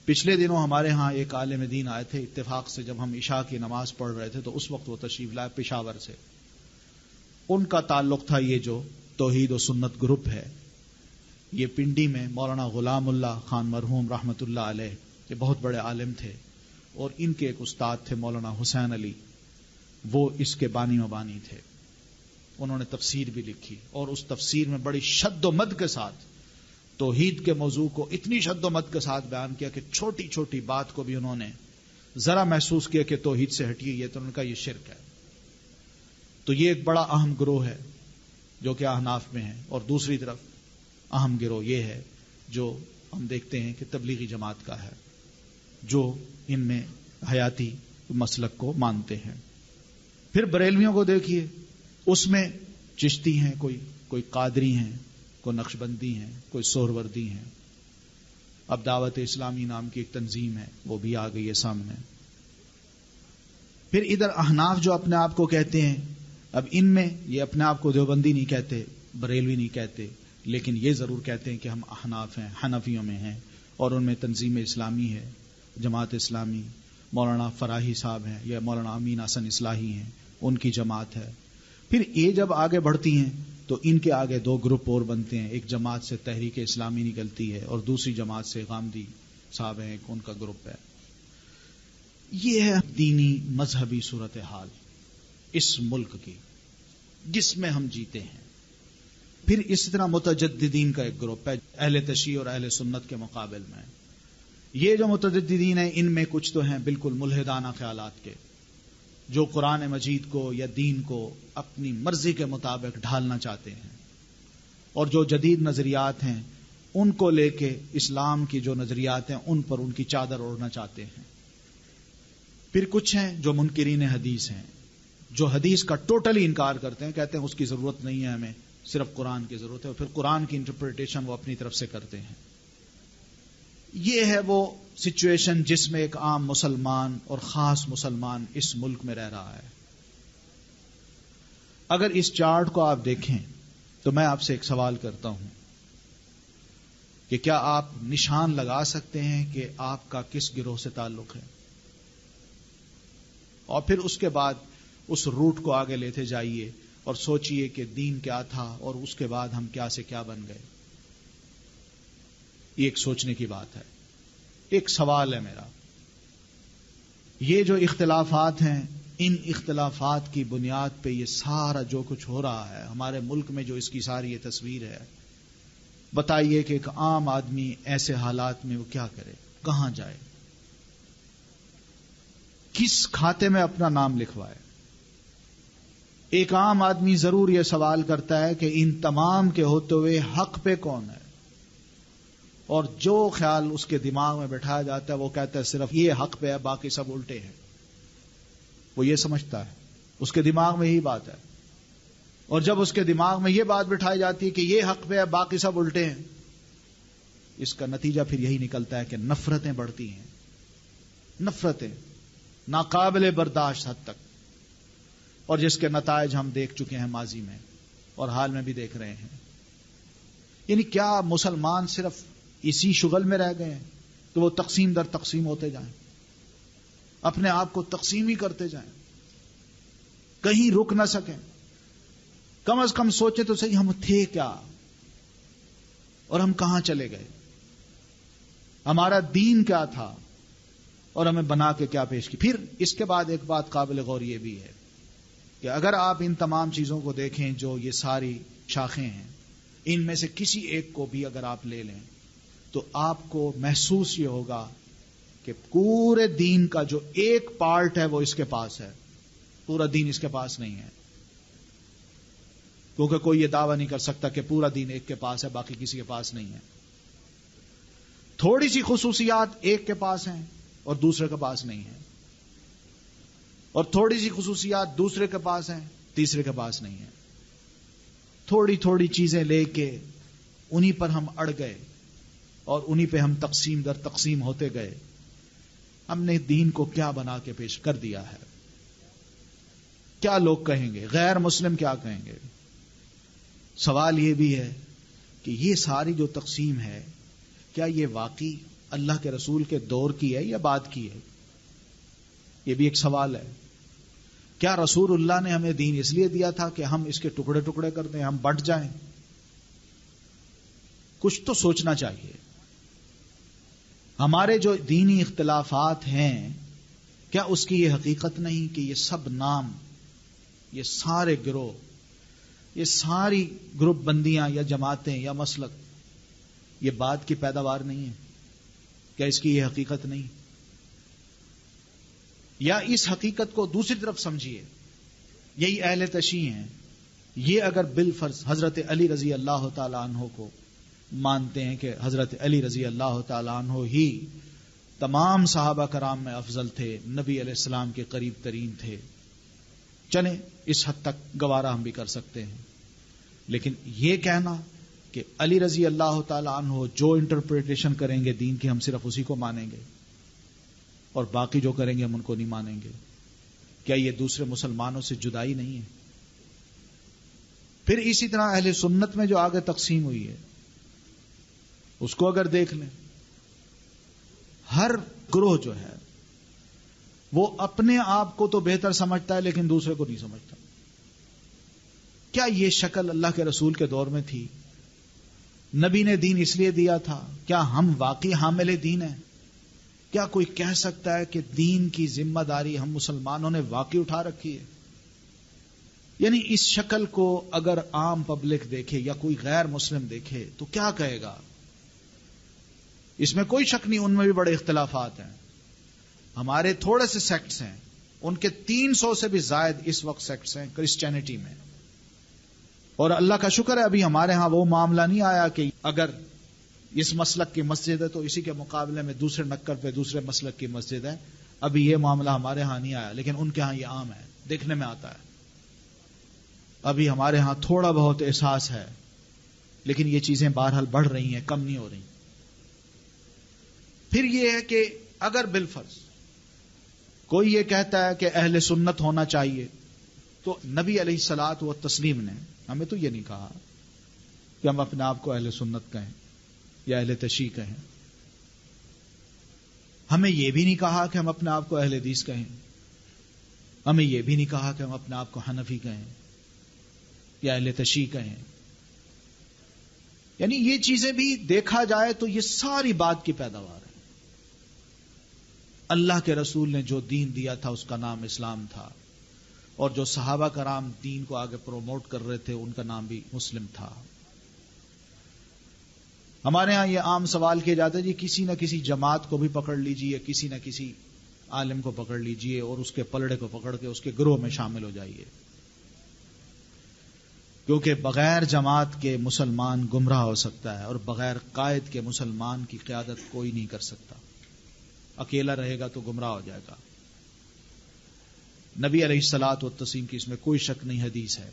پچھلے دنوں ہمارے ہاں ایک عالم دین آئے تھے، اتفاق سے جب ہم عشاء کی نماز پڑھ رہے تھے تو اس وقت وہ تشریف لائے پشاور سے۔ ان کا تعلق تھا یہ جو توحید و سنت گروپ ہے، یہ پنڈی میں مولانا غلام اللہ خان مرحوم رحمت اللہ علیہ، یہ بہت بڑے عالم تھے، اور ان کے ایک استاد تھے مولانا حسین علی، وہ اس کے بانی مبانی تھے۔ انہوں نے تفسیر بھی لکھی، اور اس تفسیر میں بڑی شد و مد کے ساتھ توحید کے موضوع کو اتنی شد و مد کے ساتھ بیان کیا کہ چھوٹی چھوٹی بات کو بھی انہوں نے ذرا محسوس کیا کہ توحید سے ہٹیے، یہ تو ان کا یہ شرک ہے۔ تو یہ ایک بڑا اہم گروہ ہے جو کہ احناف میں ہے، اور دوسری طرف اہم گروہ یہ ہے جو ہم دیکھتے ہیں کہ تبلیغی جماعت کا ہے، جو ان میں حیاتی مسلک کو مانتے ہیں۔ پھر بریلویوں کو دیکھیے، اس میں چشتی ہیں، کوئی قادری ہیں، کوئی نقشبندی ہیں، کوئی سہروردی ہیں۔ اب دعوت اسلامی نام کی ایک تنظیم ہے، وہ بھی آ گئی ہے سامنے۔ پھر ادھر احناف جو اپنے آپ کو کہتے ہیں، اب ان میں یہ اپنے آپ کو دیوبندی نہیں کہتے، بریلوی نہیں کہتے، لیکن یہ ضرور کہتے ہیں کہ ہم احناف ہیں، حنفیوں میں ہیں، اور ان میں تنظیم اسلامی ہے، جماعت اسلامی، مولانا فراہی صاحب ہیں یا مولانا امین حسن اصلاحی ہیں، ان کی جماعت ہے۔ پھر یہ جب آگے بڑھتی ہیں تو ان کے آگے دو گروپ اور بنتے ہیں، ایک جماعت سے تحریک اسلامی نکلتی ہے، اور دوسری جماعت سے غامدی صاحب ہیں، ایک ان کا گروپ ہے۔ یہ ہے دینی مذہبی صورتحال اس ملک کی جس میں ہم جیتے ہیں۔ پھر اسی طرح متجددین کا ایک گروپ ہے، اہل تشیع اور اہل سنت کے مقابل میں۔ یہ جو متجددین ہیں ان میں کچھ تو ہیں بالکل ملحدانہ خیالات کے، جو قرآن مجید کو یا دین کو اپنی مرضی کے مطابق ڈھالنا چاہتے ہیں، اور جو جدید نظریات ہیں ان کو لے کے اسلام کی جو نظریات ہیں ان پر ان کی چادر اوڑھنا چاہتے ہیں۔ پھر کچھ ہیں جو منکرین حدیث ہیں، جو حدیث کا ٹوٹلی انکار کرتے ہیں، کہتے ہیں اس کی ضرورت نہیں ہے، ہمیں صرف قرآن کی ضرورت ہے، اور پھر قرآن کی انٹرپریٹیشن وہ اپنی طرف سے کرتے ہیں۔ یہ ہے وہ سچویشن جس میں ایک عام مسلمان اور خاص مسلمان اس ملک میں رہ رہا ہے۔ اگر اس چارٹ کو آپ دیکھیں تو میں آپ سے ایک سوال کرتا ہوں کہ کیا آپ نشان لگا سکتے ہیں کہ آپ کا کس گروہ سے تعلق ہے؟ اور پھر اس کے بعد اس روٹ کو آگے لیتے جائیے اور سوچئے کہ دین کیا تھا اور اس کے بعد ہم کیا سے کیا بن گئے۔ یہ ایک سوچنے کی بات ہے، ایک سوال ہے میرا۔ یہ جو اختلافات ہیں، ان اختلافات کی بنیاد پہ یہ سارا جو کچھ ہو رہا ہے ہمارے ملک میں، جو اس کی ساری یہ تصویر ہے، بتائیے کہ ایک عام آدمی ایسے حالات میں وہ کیا کرے، کہاں جائے، کس کھاتے میں اپنا نام لکھوائے؟ ایک عام آدمی ضرور یہ سوال کرتا ہے کہ ان تمام کے ہوتے ہوئے حق پہ کون ہے، اور جو خیال اس کے دماغ میں بٹھایا جاتا ہے وہ کہتا ہے صرف یہ حق پہ ہے، باقی سب الٹے ہیں۔ وہ یہ سمجھتا ہے، اس کے دماغ میں یہی بات ہے. اور جب اس کے دماغ میں یہ بات بٹھائی جاتی ہے کہ یہ حق پہ ہے باقی سب الٹے ہیں، اس کا نتیجہ پھر یہی نکلتا ہے کہ نفرتیں بڑھتی ہیں، نفرتیں ناقابل برداشت حد تک، اور جس کے نتائج ہم دیکھ چکے ہیں ماضی میں اور حال میں بھی دیکھ رہے ہیں. یعنی کیا مسلمان صرف اسی شغل میں رہ گئے ہیں کہ وہ تقسیم در تقسیم ہوتے جائیں، اپنے آپ کو تقسیم ہی کرتے جائیں، کہیں رک نہ سکیں؟ کم از کم سوچے تو صحیح، ہم تھے کیا اور ہم کہاں چلے گئے؟ ہمارا دین کیا تھا اور ہمیں بنا کے کیا پیش کی؟ پھر اس کے بعد ایک بات قابل غور یہ بھی ہے کہ اگر آپ ان تمام چیزوں کو دیکھیں جو یہ ساری شاخیں ہیں، ان میں سے کسی ایک کو بھی اگر آپ لے لیں تو آپ کو محسوس یہ ہوگا کہ پورے دین کا جو ایک پارٹ ہے وہ اس کے پاس ہے، پورا دین اس کے پاس نہیں ہے. کیونکہ کوئی یہ دعویٰ نہیں کر سکتا کہ پورا دین ایک کے پاس ہے باقی کسی کے پاس نہیں ہے. تھوڑی سی خصوصیات ایک کے پاس ہیں اور دوسرے کے پاس نہیں ہے، اور تھوڑی سی خصوصیات دوسرے کے پاس ہیں تیسرے کے پاس نہیں ہے. تھوڑی تھوڑی چیزیں لے کے انہی پر ہم اڑ گئے اور انہی پہ ہم تقسیم در تقسیم ہوتے گئے. ہم نے دین کو کیا بنا کے پیش کر دیا ہے؟ کیا لوگ کہیں گے؟ غیر مسلم کیا کہیں گے؟ سوال یہ بھی ہے کہ یہ ساری جو تقسیم ہے کیا یہ واقعی اللہ کے رسول کے دور کی ہے یا بعد کی ہے؟ یہ بھی ایک سوال ہے. کیا رسول اللہ نے ہمیں دین اس لیے دیا تھا کہ ہم اس کے ٹکڑے ٹکڑے کر دیں، ہم بٹ جائیں؟ کچھ تو سوچنا چاہیے. ہمارے جو دینی اختلافات ہیں کیا اس کی یہ حقیقت نہیں کہ یہ سب نام، یہ سارے گروہ، یہ ساری گروپ بندیاں یا جماعتیں یا مسلک یہ بات کی پیداوار نہیں ہے؟ کیا اس کی یہ حقیقت نہیں؟ یا اس حقیقت کو دوسری طرف سمجھیے، یہی اہل تشیع ہیں، یہ اگر بالفرض حضرت علی رضی اللہ تعالی عنہ کو مانتے ہیں کہ حضرت علی رضی اللہ تعالی عنہ ہی تمام صحابہ کرام میں افضل تھے، نبی علیہ السلام کے قریب ترین تھے، چلیں اس حد تک گوارا ہم بھی کر سکتے ہیں. لیکن یہ کہنا کہ علی رضی اللہ تعالی عنہ جو انٹرپریٹیشن کریں گے دین کی ہم صرف اسی کو مانیں گے اور باقی جو کریں گے ہم ان کو نہیں مانیں گے، کیا یہ دوسرے مسلمانوں سے جدائی نہیں ہے؟ پھر اسی طرح اہل سنت میں جو آگے تقسیم ہوئی ہے اس کو اگر دیکھ لیں، ہر گروہ جو ہے وہ اپنے آپ کو تو بہتر سمجھتا ہے لیکن دوسرے کو نہیں سمجھتا. کیا یہ شکل اللہ کے رسول کے دور میں تھی؟ نبی نے دین اس لیے دیا تھا؟ کیا ہم واقعی حامل دین ہیں؟ کیا کوئی کہہ سکتا ہے کہ دین کی ذمہ داری ہم مسلمانوں نے واقعی اٹھا رکھی ہے؟ یعنی اس شکل کو اگر عام پبلک دیکھے یا کوئی غیر مسلم دیکھے تو کیا کہے گا؟ اس میں کوئی شک نہیں ان میں بھی بڑے اختلافات ہیں. ہمارے تھوڑے سے سیکٹس ہیں، ان کے 300 سے بھی زائد اس وقت سیکٹس ہیں کرسچینٹی میں، اور اللہ کا شکر ہے ابھی ہمارے ہاں وہ معاملہ نہیں آیا کہ اگر اس مسلک کی مسجد ہے تو اسی کے مقابلے میں دوسرے نکر پہ دوسرے مسلک کی مسجد ہے. ابھی یہ معاملہ ہمارے ہاں نہیں آیا، لیکن ان کے ہاں یہ عام ہے، دیکھنے میں آتا ہے. ابھی ہمارے ہاں تھوڑا بہت احساس ہے، لیکن یہ چیزیں بہرحال بڑھ رہی ہیں، کم نہیں ہو رہی. پھر یہ ہے کہ اگر بالفرض کوئی یہ کہتا ہے کہ اہل سنت ہونا چاہیے، تو نبی علیہ الصلوۃ والتسلیم نے ہمیں تو یہ نہیں کہا کہ ہم اپنے آپ کو اہل سنت کہیں یا اہل تشیع کہیں. ہمیں یہ بھی نہیں کہا کہ ہم اپنے آپ کو اہل حدیث کہیں. ہمیں یہ بھی نہیں کہا کہ ہم اپنے آپ کو حنفی کہیں یا اہل تشیع کہیں. یعنی یہ چیزیں بھی دیکھا جائے تو یہ ساری بات کی پیداوار ہے. اللہ کے رسول نے جو دین دیا تھا اس کا نام اسلام تھا، اور جو صحابہ کرام دین کو آگے پروموٹ کر رہے تھے ان کا نام بھی مسلم تھا. ہمارے ہاں یہ عام سوال کیے جاتے ہیں جی کسی نہ کسی جماعت کو بھی پکڑ لیجئے، کسی نہ کسی عالم کو پکڑ لیجئے اور اس کے پلڑے کو پکڑ کے اس کے گروہ میں شامل ہو جائیے، کیونکہ بغیر جماعت کے مسلمان گمراہ ہو سکتا ہے اور بغیر قائد کے مسلمان کی قیادت کوئی نہیں کر سکتا. اکیلا رہے گا تو گمراہ ہو جائے گا. نبی علیہ الصلوۃ والتسلیم کی اس میں کوئی شک نہیں حدیث ہے.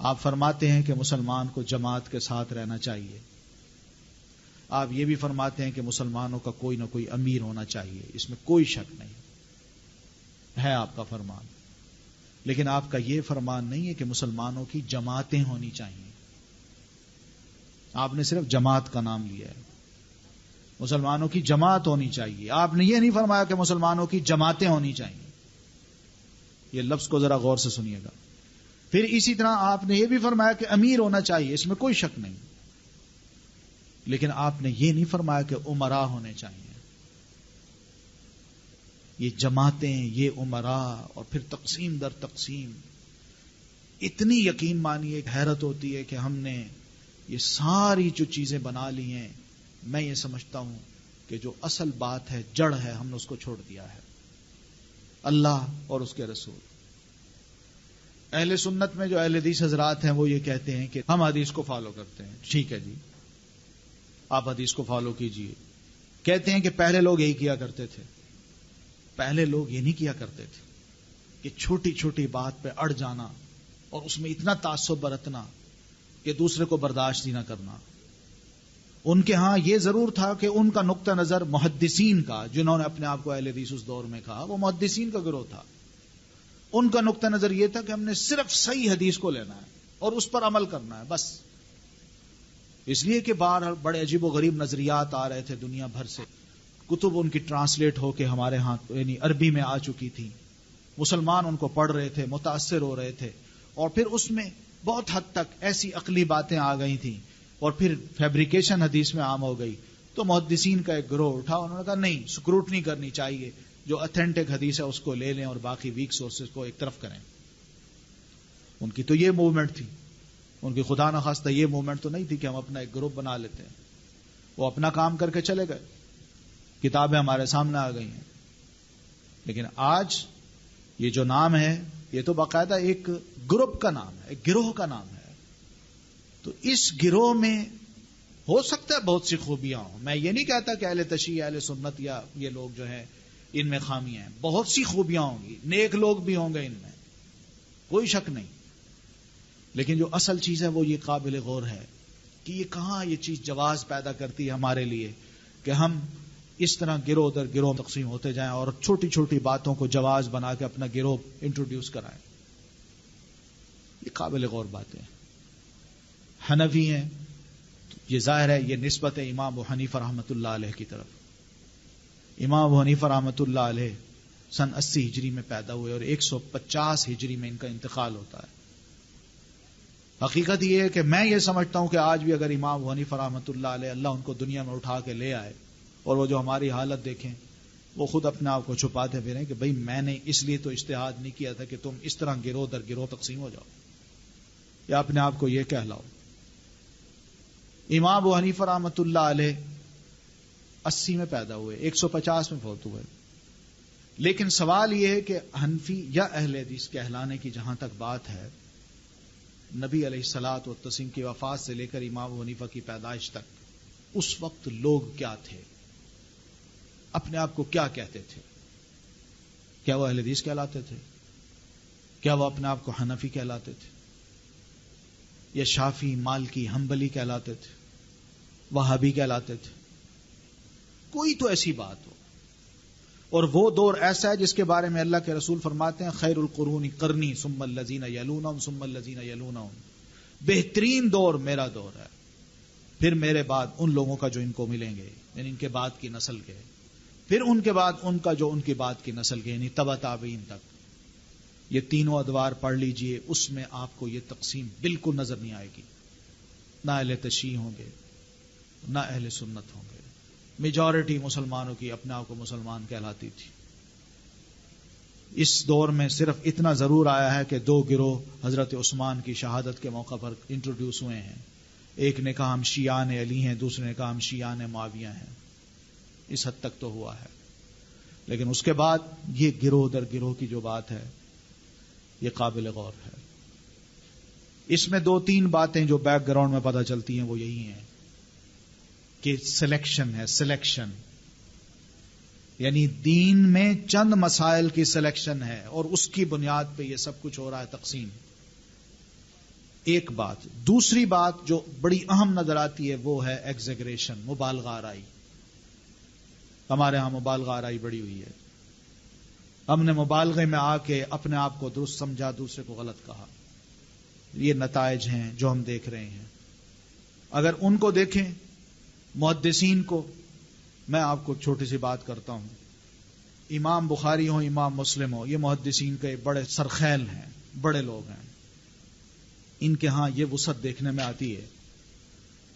آپ فرماتے ہیں کہ مسلمان کو جماعت کے ساتھ رہنا چاہیے. آپ یہ بھی فرماتے ہیں کہ مسلمانوں کا کوئی نہ کوئی امیر ہونا چاہیے. اس میں کوئی شک نہیں ہے آپ کا فرمان. لیکن آپ کا یہ فرمان نہیں ہے کہ مسلمانوں کی جماعتیں ہونی چاہیے. آپ نے صرف جماعت کا نام لیا ہے. مسلمانوں کی جماعت ہونی چاہیے. آپ نے یہ نہیں فرمایا کہ مسلمانوں کی جماعتیں ہونی چاہیے. یہ لفظ کو ذرا غور سے سنیے گا. پھر اسی طرح آپ نے یہ بھی فرمایا کہ امیر ہونا چاہیے. اس میں کوئی شک نہیں. لیکن آپ نے یہ نہیں فرمایا کہ امراء ہونے چاہیے. یہ جماعتیں، یہ امراء، اور پھر تقسیم در تقسیم. اتنی یقین مانیے، حیرت ہوتی ہے کہ ہم نے یہ ساری جو چیزیں بنا لی ہیں، میں یہ سمجھتا ہوں کہ جو اصل بات ہے، جڑ ہے، ہم نے اس کو چھوڑ دیا ہے، اللہ اور اس کے رسول. اہل سنت میں جو اہل حدیث حضرات ہیں وہ یہ کہتے ہیں کہ ہم حدیث کو فالو کرتے ہیں. ٹھیک ہے جی، آپ حدیث کو فالو کیجئے. کہتے ہیں کہ پہلے لوگ یہی کیا کرتے تھے. پہلے لوگ یہ نہیں کیا کرتے تھے کہ چھوٹی چھوٹی بات پہ اڑ جانا اور اس میں اتنا تعصب برتنا کہ دوسرے کو برداشت ہی نہ کرنا. ان کے ہاں یہ ضرور تھا کہ ان کا نقطہ نظر محدثین کا، جنہوں نے اپنے آپ کو اہل حدیث اس دور میں کہا، وہ محدثین کا گروہ تھا. ان کا نقطہ نظر یہ تھا کہ ہم نے صرف صحیح حدیث کو لینا ہے اور اس پر عمل کرنا ہے بس. اس لیے کہ باہر بڑے عجیب و غریب نظریات آ رہے تھے دنیا بھر سے. کتب ان کی ٹرانسلیٹ ہو کے ہمارے ہاں یعنی عربی میں آ چکی تھی. مسلمان ان کو پڑھ رہے تھے، متاثر ہو رہے تھے، اور پھر اس میں بہت حد تک ایسی عقلی باتیں آ گئی تھیں، اور پھر فیبریکیشن حدیث میں عام ہو گئی. تو محدثین کا ایک گروہ اٹھا، انہوں نے کہا نہیں، سکروٹنی کرنی چاہیے، جو اتھینٹک حدیث ہے اس کو لے لیں اور باقی ویک سورسز کو ایک طرف کریں. ان کی تو یہ موومنٹ تھی. ان کی خدا نخواستہ یہ موومنٹ تو نہیں تھی کہ ہم اپنا ایک گروپ بنا لیتے ہیں. وہ اپنا کام کر کے چلے گئے، کتابیں ہمارے سامنے آ گئی ہیں. لیکن آج یہ جو نام ہے یہ تو باقاعدہ ایک گروپ کا نام ہے، ایک گروہ کا نام ہے. تو اس گروہ میں ہو سکتا ہے بہت سی خوبیاں ہوں. میں یہ نہیں کہتا کہ اہل تشیع، اہل سنت یا یہ لوگ جو ہیں ان میں خامیاں ہیں. بہت سی خوبیاں ہوں گی، نیک لوگ بھی ہوں گے ان میں، کوئی شک نہیں. لیکن جو اصل چیز ہے وہ یہ قابل غور ہے کہ یہ کہاں یہ چیز جواز پیدا کرتی ہے ہمارے لیے کہ ہم اس طرح گروہ در گروہ تقسیم ہوتے جائیں اور چھوٹی چھوٹی باتوں کو جواز بنا کے اپنا گروہ انٹروڈیوس کرائیں. یہ قابل غور باتیں ہیں. حنفی ہیں، یہ ظاہر ہے یہ نسبت ہے امام ابو حنیفہ رحمۃ اللہ علیہ کی طرف. امام ابو حنیفہ رحمۃ اللہ علیہ سن 80 ہجری میں پیدا ہوئے اور 150 ہجری میں ان کا انتقال ہوتا ہے. حقیقت یہ ہے کہ میں یہ سمجھتا ہوں کہ آج بھی اگر امام ابو حنیفہ رحمۃ اللہ علیہ اللہ ان کو دنیا میں اٹھا کے لے آئے اور وہ جو ہماری حالت دیکھیں، وہ خود اپنے آپ کو چھپاتے پھریں کہ بھئی میں نے اس لیے تو اجتہاد نہیں کیا تھا کہ تم اس طرح گروہ در گروہ تقسیم ہو جاؤ یا اپنے آپ کو یہ کہلاؤ. امام ابو حنیفہ رحمۃ اللہ علیہ 80 میں پیدا ہوئے، 150 میں فوت ہوئے. لیکن سوال یہ ہے کہ حنفی یا اہل حدیث کہلانے کی جہاں تک بات ہے، نبی علیہ الصلوۃ والتسلیم کی وفات سے لے کر امام ابو حنیفہ کی پیدائش تک اس وقت لوگ کیا تھے، اپنے آپ کو کیا کہتے تھے؟ کیا وہ اہل حدیث کہلاتے تھے؟ کیا وہ اپنے آپ کو حنفی کہلاتے تھے، یا شافعی، مالکی، حنبلی کہلاتے تھے، وہابی کہلاتے تھے؟ کوئی تو ایسی بات ہو. اور وہ دور ایسا ہے جس کے بارے میں اللہ کے رسول فرماتے ہیں خیر القرون قرنی ثم الذین یلونہم ثم الذین یلونہم، بہترین دور میرا دور ہے، پھر میرے بعد ان لوگوں کا جو ان کو ملیں گے، یعنی ان کے بعد کی نسل کے، پھر ان کے بعد ان کا جو ان کی بعد کی نسل کے، یعنی تبع تابعین تک. یہ تینوں ادوار پڑھ لیجئے، اس میں آپ کو یہ تقسیم بالکل نظر نہیں آئے گی. نہ اہل تشیع ہوں گے، نہ اہل سنت ہوں گے. میجورٹی مسلمانوں کی اپنے آپ کو مسلمان کہلاتی تھی. اس دور میں صرف اتنا ضرور آیا ہے کہ 2 گروہ حضرت عثمان کی شہادت کے موقع پر انٹروڈیوس ہوئے ہیں. ایک نے کہا ہم شیعان علی ہیں، دوسرے نے کہا ہم شیعان معاویہ ہیں. اس حد تک تو ہوا ہے. لیکن اس کے بعد یہ گروہ در گروہ کی جو بات ہے یہ قابل غور ہے. اس میں 2-3 باتیں جو بیک گراؤنڈ میں پتہ چلتی ہیں وہ یہی ہیں کہ سلیکشن ہے، سلیکشن. یعنی دین میں چند مسائل کی سلیکشن ہے اور اس کی بنیاد پہ یہ سب کچھ ہو رہا ہے تقسیم. ایک بات. دوسری بات جو بڑی اہم نظر آتی ہے وہ ہے ایگزیگریشن، مبالغہ آرائی. ہمارے ہاں مبالغہ آرائی بڑی ہوئی ہے. ہم نے مبالغے میں آ کے اپنے آپ کو درست سمجھا، دوسرے کو غلط کہا. یہ نتائج ہیں جو ہم دیکھ رہے ہیں. اگر ان کو دیکھیں محدثین کو، میں آپ کو چھوٹی سی بات کرتا ہوں. امام بخاری ہو، امام مسلم ہو، یہ محدثین کے بڑے سرخیل ہیں، بڑے لوگ ہیں. ان کے ہاں یہ وسعت دیکھنے میں آتی ہے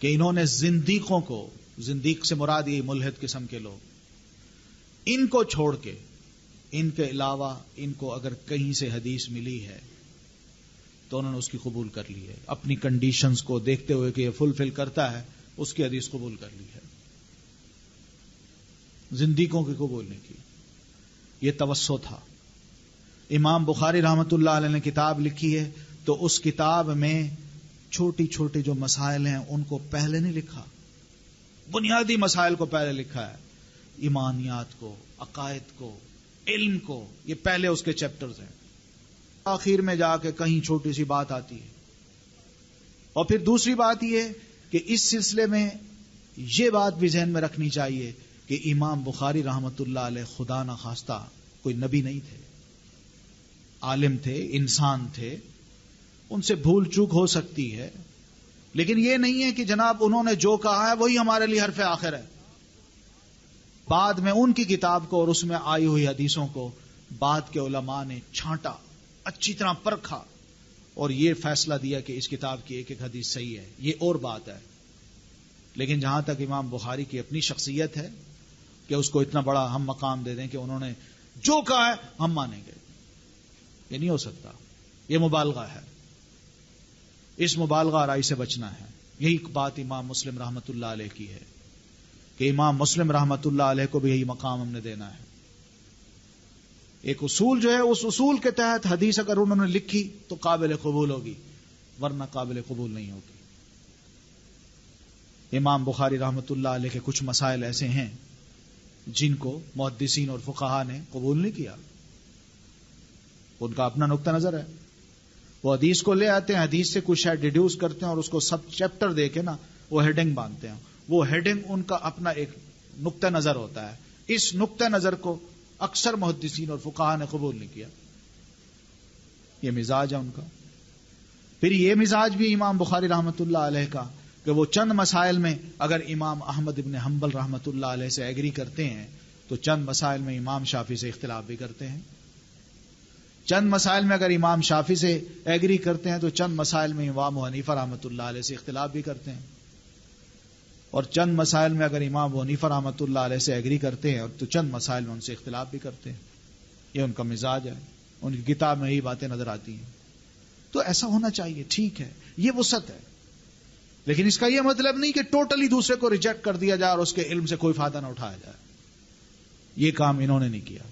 کہ انہوں نے زندیقوں کو، زندیق سے مراد یہ ملحد قسم کے لوگ، ان کو چھوڑ کے، ان کے علاوہ ان کو اگر کہیں سے حدیث ملی ہے تو انہوں نے اس کی قبول کر لی ہے. اپنی کنڈیشنز کو دیکھتے ہوئے کہ یہ فلفل کرتا ہے، اس کی حدیث قبول کر لی ہے. زندیقوں کی قبول نہیں کی. یہ توسع تھا. امام بخاری رحمۃ اللہ علیہ نے کتاب لکھی ہے تو اس کتاب میں چھوٹی چھوٹی جو مسائل ہیں ان کو پہلے نہیں لکھا، بنیادی مسائل کو پہلے لکھا ہے. ایمانیات کو، عقائد کو، علم کو، یہ پہلے اس کے چیپٹرز ہیں. آخر میں جا کے کہیں چھوٹی سی بات آتی ہے. اور پھر دوسری بات یہ کہ اس سلسلے میں یہ بات بھی ذہن میں رکھنی چاہیے کہ امام بخاری رحمۃ اللہ علیہ خدا نہ خواستہ کوئی نبی نہیں تھے، عالم تھے، انسان تھے. ان سے بھول چوک ہو سکتی ہے، لیکن یہ نہیں ہے کہ جناب انہوں نے جو کہا ہے وہی ہمارے لیے حرف آخر ہے. بعد میں ان کی کتاب کو اور اس میں آئی ہوئی حدیثوں کو بعد کے علماء نے چھانٹا، اچھی طرح پرکھا اور یہ فیصلہ دیا کہ اس کتاب کی ایک ایک حدیث صحیح ہے. یہ اور بات ہے. لیکن جہاں تک امام بخاری کی اپنی شخصیت ہے کہ اس کو اتنا بڑا ہم مقام دے دیں کہ انہوں نے جو کہا ہے ہم مانیں گے، یہ نہیں ہو سکتا. یہ مبالغہ ہے. اس مبالغہ آرائی سے بچنا ہے. یہی بات امام مسلم رحمۃ اللہ علیہ کی ہے کہ امام مسلم رحمۃ اللہ علیہ کو بھی یہی مقام ہم نے دینا ہے. ایک اصول جو ہے، اس اصول کے تحت حدیث اگر انہوں نے لکھی تو قابل قبول ہوگی، ورنہ قابل قبول نہیں ہوگی. امام بخاری رحمۃ اللہ علیہ کے کچھ مسائل ایسے ہیں جن کو محدثین اور فقہا نے قبول نہیں کیا. ان کا اپنا نقطہ نظر ہے. وہ حدیث کو لے آتے ہیں، حدیث سے کچھ شاید ڈیڈیوس کرتے ہیں اور اس کو سب چیپٹر دے کے نا وہ ہیڈنگ باندھتے ہیں. وہ ہیڈنگ ان کا اپنا ایک نقطہ نظر ہوتا ہے. اس نقطہ نظر کو اکثر محدثین اور فقہا نے قبول نہیں کیا. یہ مزاج ہے ان کا. پھر یہ مزاج بھی امام بخاری رحمۃ اللہ علیہ کا کہ وہ چند مسائل میں اگر امام احمد ابن حنبل رحمۃ اللہ علیہ سے ایگری کرتے ہیں تو چند مسائل میں امام شافعی سے اختلاف بھی کرتے ہیں. چند مسائل میں اگر امام شافعی سے ایگری کرتے ہیں تو چند مسائل میں امام حنیفہ رحمۃ اللہ علیہ سے اختلاف بھی کرتے ہیں. اور چند مسائل میں اگر امام حنیفہ رحمۃ اللہ علیہ سے ایگری کرتے ہیں تو چند مسائل میں ان سے اختلاف بھی کرتے ہیں. یہ ان کا مزاج ہے. ان کی کتاب میں یہی باتیں نظر آتی ہیں. تو ایسا ہونا چاہیے، ٹھیک ہے، یہ وسعت ہے. لیکن اس کا یہ مطلب نہیں کہ ٹوٹلی دوسرے کو ریجیکٹ کر دیا جائے اور اس کے علم سے کوئی فائدہ نہ اٹھایا جائے. یہ کام انہوں نے نہیں کیا.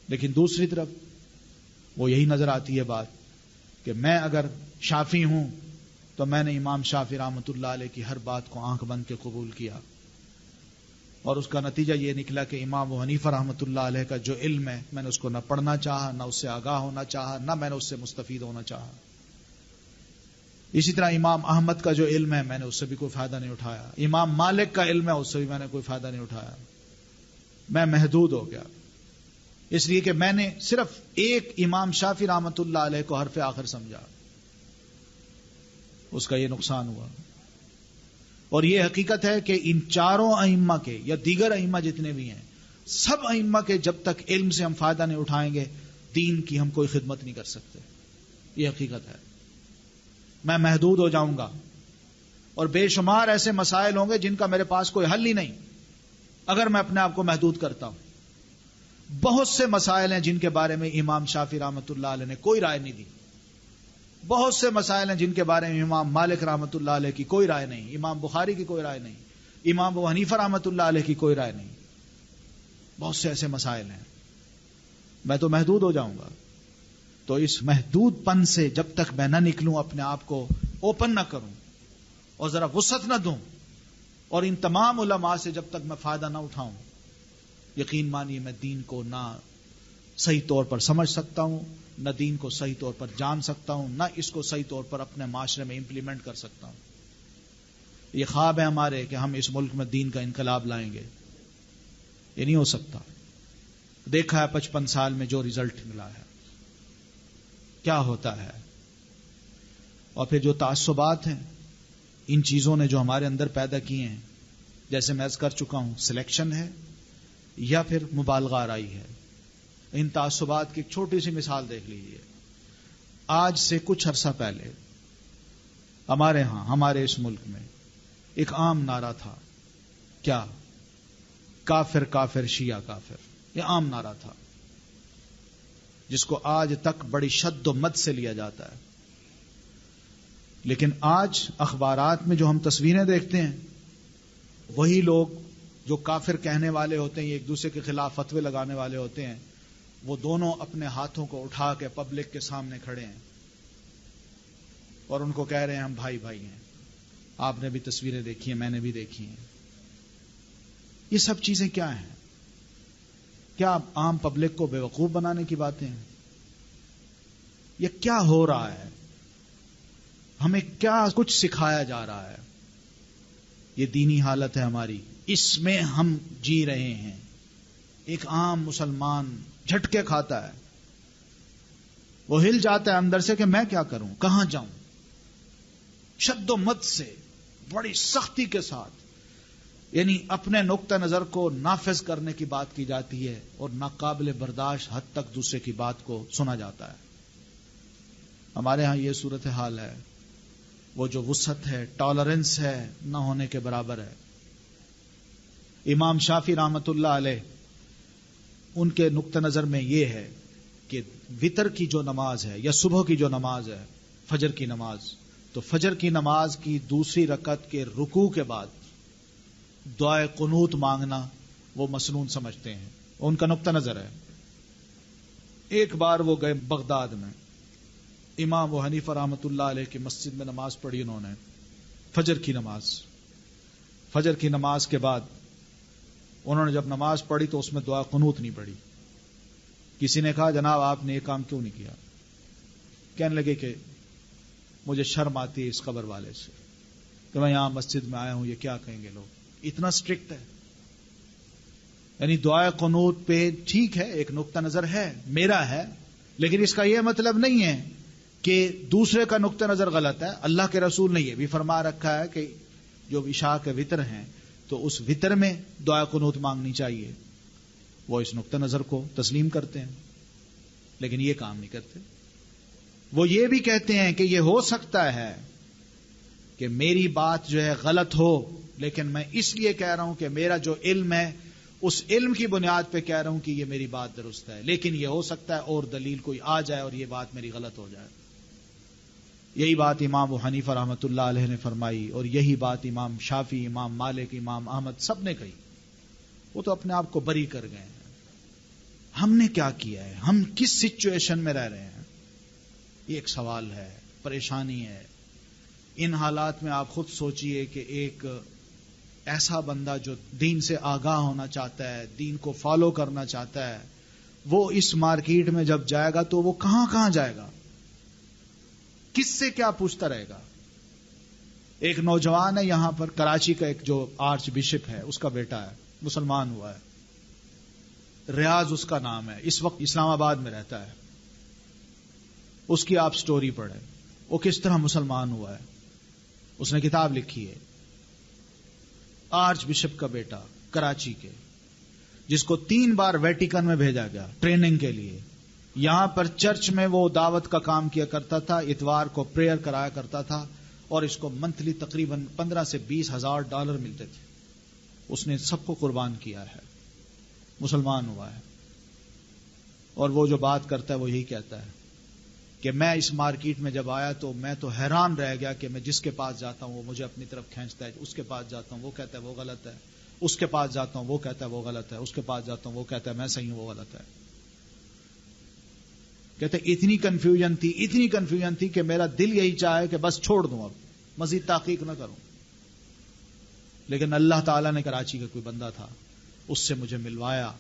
لیکن دوسری طرف وہ یہی نظر آتی ہے بات کہ میں اگر شافعی ہوں تو میں نے امام شافعی رحمۃ اللہ علیہ کی ہر بات کو آنکھ بند کے قبول کیا، اور اس کا نتیجہ یہ نکلا کہ امام حنیفہ رحمۃ اللہ علیہ کا جو علم ہے میں نے اس کو نہ پڑھنا چاہا، نہ اس سے آگاہ ہونا چاہا، نہ میں نے اس سے مستفید ہونا چاہا. اسی طرح امام احمد کا جو علم ہے میں نے اس سے بھی کوئی فائدہ نہیں اٹھایا. امام مالک کا علم ہے اس سے بھی میں نے کوئی فائدہ نہیں اٹھایا. میں محدود ہو گیا، اس لیے کہ میں نے صرف ایک امام شافعی رحمۃ اللہ علیہ کو حرف آخر سمجھا. اس کا یہ نقصان ہوا. اور یہ حقیقت ہے کہ ان چاروں ائمہ کے یا دیگر ائمہ جتنے بھی ہیں، سب ائمہ کے جب تک علم سے ہم فائدہ نہیں اٹھائیں گے دین کی ہم کوئی خدمت نہیں کر سکتے. یہ حقیقت ہے. میں محدود ہو جاؤں گا اور بے شمار ایسے مسائل ہوں گے جن کا میرے پاس کوئی حل ہی نہیں اگر میں اپنے آپ کو محدود کرتا ہوں. بہت سے مسائل ہیں جن کے بارے میں امام شافعی رحمۃ اللہ علیہ نے کوئی رائے نہیں دی. بہت سے مسائل ہیں جن کے بارے میں امام مالک رحمۃ اللہ علیہ کی کوئی رائے نہیں، امام بخاری کی کوئی رائے نہیں، امام ابو حنیفہ رحمۃ اللہ علیہ کی کوئی رائے نہیں. بہت سے ایسے مسائل ہیں. میں تو محدود ہو جاؤں گا. تو اس محدود پن سے جب تک میں نہ نکلوں، اپنے آپ کو اوپن نہ کروں اور ذرا وسعت نہ دوں، اور ان تمام علماء سے جب تک میں فائدہ نہ اٹھاؤں، یقین مانیے میں دین کو نہ صحیح طور پر سمجھ سکتا ہوں، نہ دین کو صحیح طور پر جان سکتا ہوں، نہ اس کو صحیح طور پر اپنے معاشرے میں امپلیمنٹ کر سکتا ہوں۔ یہ خواب ہے ہمارے کہ ہم اس ملک میں دین کا انقلاب لائیں گے، یہ نہیں ہو سکتا۔ دیکھا ہے 55 سال میں جو رزلٹ ملا ہے، کیا ہوتا ہے۔ اور پھر جو تعصبات ہیں ان چیزوں نے جو ہمارے اندر پیدا کیے ہیں، جیسے میں عرض کر چکا ہوں، سلیکشن ہے یا پھر مبالغہ آرائی ہے۔ ان تعصبات کی ایک چھوٹی سی مثال دیکھ لیجیے۔ آج سے کچھ عرصہ پہلے ہمارے ہاں، ہمارے اس ملک میں ایک عام نعرہ تھا، کیا؟ کافر کافر شیعہ کافر، یہ عام نعرہ تھا جس کو آج تک بڑی شد و مد سے لیا جاتا ہے۔ لیکن آج اخبارات میں جو ہم تصویریں دیکھتے ہیں، وہی لوگ جو کافر کہنے والے ہوتے ہیں، ایک دوسرے کے خلاف فتوے لگانے والے ہوتے ہیں، وہ دونوں اپنے ہاتھوں کو اٹھا کے پبلک کے سامنے کھڑے ہیں اور ان کو کہہ رہے ہیں ہم بھائی بھائی ہیں۔ آپ نے بھی تصویریں دیکھی ہیں، میں نے بھی دیکھی ہیں۔ یہ سب چیزیں کیا ہیں؟ کیا عام پبلک کو بیوقوف بنانے کی باتیں ہیں؟ یہ کیا ہو رہا ہے؟ ہمیں کیا کچھ سکھایا جا رہا ہے؟ یہ دینی حالت ہے ہماری، اس میں ہم جی رہے ہیں۔ ایک عام مسلمان جھٹکے کھاتا ہے، وہ ہل جاتا ہے اندر سے کہ میں کیا کروں، کہاں جاؤں۔ شد و مد سے، بڑی سختی کے ساتھ، یعنی اپنے نقطہ نظر کو نافذ کرنے کی بات کی جاتی ہے اور ناقابل برداشت حد تک دوسرے کی بات کو سنا جاتا ہے۔ ہمارے ہاں یہ صورتحال ہے، وہ جو وسعت ہے، ٹالرنس ہے، نہ ہونے کے برابر ہے۔ امام شافعی رحمت اللہ علیہ، ان کے نقطہ نظر میں یہ ہے کہ وتر کی جو نماز ہے یا صبح کی جو نماز ہے، فجر کی نماز، تو فجر کی نماز کی دوسری رکعت کے رکوع کے بعد دعائے قنوت مانگنا وہ مسنون سمجھتے ہیں، ان کا نقطہ نظر ہے۔ ایک بار وہ گئے بغداد میں، امام ابو حنیفہ رحمۃ اللہ علیہ کی مسجد میں نماز پڑھی انہوں نے، فجر کی نماز۔ فجر کی نماز کے بعد انہوں نے جب نماز پڑھی تو اس میں دعا قنوت نہیں پڑھی۔ کسی نے کہا جناب آپ نے یہ کام کیوں نہیں کیا؟ کہنے لگے کہ مجھے شرم آتی ہے اس قبر والے سے کہ میں یہاں مسجد میں آیا ہوں، یہ کیا کہیں گے لوگ۔ اتنا اسٹرکٹ ہے، یعنی دعائے قنوت پہ ٹھیک ہے، ایک نقطہ نظر ہے، میرا ہے، لیکن اس کا یہ مطلب نہیں ہے کہ دوسرے کا نقطہ نظر غلط ہے۔ اللہ کے رسول نے یہ بھی فرما رکھا ہے کہ جو عشاء کے وتر ہیں تو اس وتر میں دعائے قنوت مانگنی چاہیے، وہ اس نقطہ نظر کو تسلیم کرتے ہیں، لیکن یہ کام نہیں کرتے۔ وہ یہ بھی کہتے ہیں کہ یہ ہو سکتا ہے کہ میری بات جو ہے غلط ہو، لیکن میں اس لیے کہہ رہا ہوں کہ میرا جو علم ہے اس علم کی بنیاد پہ کہہ رہا ہوں کہ یہ میری بات درست ہے، لیکن یہ ہو سکتا ہے اور دلیل کوئی آ جائے اور یہ بات میری غلط ہو جائے۔ یہی بات امام ابو حنیفہ رحمۃ اللہ علیہ نے فرمائی، اور یہی بات امام شافعی، امام مالک، امام احمد سب نے کہی۔ وہ تو اپنے آپ کو بری کر گئے ہیں۔ ہم نے کیا کیا ہے؟ ہم کس سچویشن میں رہ رہے ہیں؟ یہ ایک سوال ہے، پریشانی ہے۔ ان حالات میں آپ خود سوچئے کہ ایک ایسا بندہ جو دین سے آگاہ ہونا چاہتا ہے، دین کو فالو کرنا چاہتا ہے، وہ اس مارکیٹ میں جب جائے گا تو وہ کہاں کہاں جائے گا؟ کس سے کیا پوچھتا رہے گا؟ ایک نوجوان ہے یہاں پر کراچی کا، ایک جو آرچ بشپ ہے، اس کا بیٹا ہے، مسلمان ہوا ہے، ریاض اس کا نام ہے، اس وقت اسلام آباد میں رہتا ہے۔ اس کی آپ سٹوری پڑھیں، وہ کس طرح مسلمان ہوا ہے۔ اس نے کتاب لکھی ہے، آرچ بشپ کا بیٹا کراچی کے، جس کو 3 بار ویٹیکن میں بھیجا گیا ٹریننگ کے لیے۔ یہاں پر چرچ میں وہ دعوت کا کام کیا کرتا تھا، اتوار کو پریئر کرایا کرتا تھا، اور اس کو منتھلی تقریباً 15 سے 20 ہزار ڈالر ملتے تھے۔ اس نے سب کو قربان کیا ہے، مسلمان ہوا ہے، اور وہ جو بات کرتا ہے وہ یہی کہتا ہے کہ میں اس مارکیٹ میں جب آیا تو میں تو حیران رہ گیا کہ میں جس کے پاس جاتا ہوں وہ مجھے اپنی طرف کھینچتا ہے، اس کے پاس جاتا ہوں وہ کہتا ہے وہ غلط ہے، اس کے پاس جاتا ہوں وہ کہتا ہے وہ غلط ہے، اس کے پاس جاتا ہوں وہ کہتا ہے میں صحیح ہوں وہ غلط ہے۔ کہتے اتنی کنفیوژن تھی کہ میرا دل یہی چاہے کہ بس چھوڑ دوں، اب مزید تحقیق نہ کروں۔ لیکن اللہ تعالیٰ نے، کراچی کا کوئی بندہ تھا، اس سے مجھے ملوایا،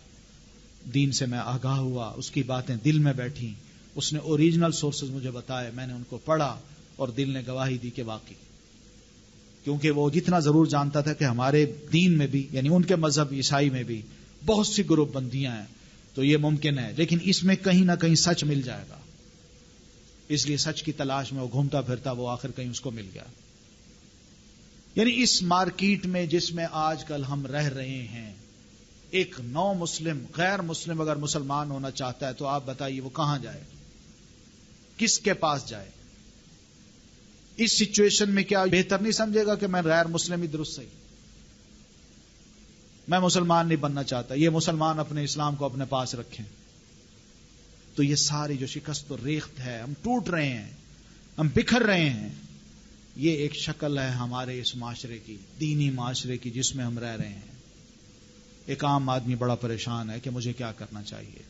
دین سے میں آگاہ ہوا، اس کی باتیں دل میں بیٹھی، اس نے اوریجنل سورسز مجھے بتائے، میں نے ان کو پڑھا اور دل نے گواہی دی کہ واقعی، کیونکہ وہ جتنا ضرور جانتا تھا کہ ہمارے دین میں بھی، یعنی ان کے مذہب عیسائی میں بھی بہت سی گروپ بندیاں ہیں، تو یہ ممکن ہے، لیکن اس میں کہیں نہ کہیں سچ مل جائے گا، اس لیے سچ کی تلاش میں وہ گھومتا پھرتا، وہ آخر کہیں اس کو مل گیا۔ یعنی اس مارکیٹ میں جس میں آج کل ہم رہ رہے ہیں، ایک نو مسلم، غیر مسلم اگر مسلمان ہونا چاہتا ہے تو آپ بتائیے وہ کہاں جائے، کس کے پاس جائے؟ اس سچویشن میں کیا بہتر نہیں سمجھے گا کہ میں غیر مسلم ہی درست صحیح، میں مسلمان نہیں بننا چاہتا، یہ مسلمان اپنے اسلام کو اپنے پاس رکھیں؟ تو یہ ساری جو شکست و ریخت ہے، ہم ٹوٹ رہے ہیں، ہم بکھر رہے ہیں، یہ ایک شکل ہے ہمارے اس معاشرے کی، دینی معاشرے کی جس میں ہم رہ رہے ہیں۔ ایک عام آدمی بڑا پریشان ہے کہ مجھے کیا کرنا چاہیے۔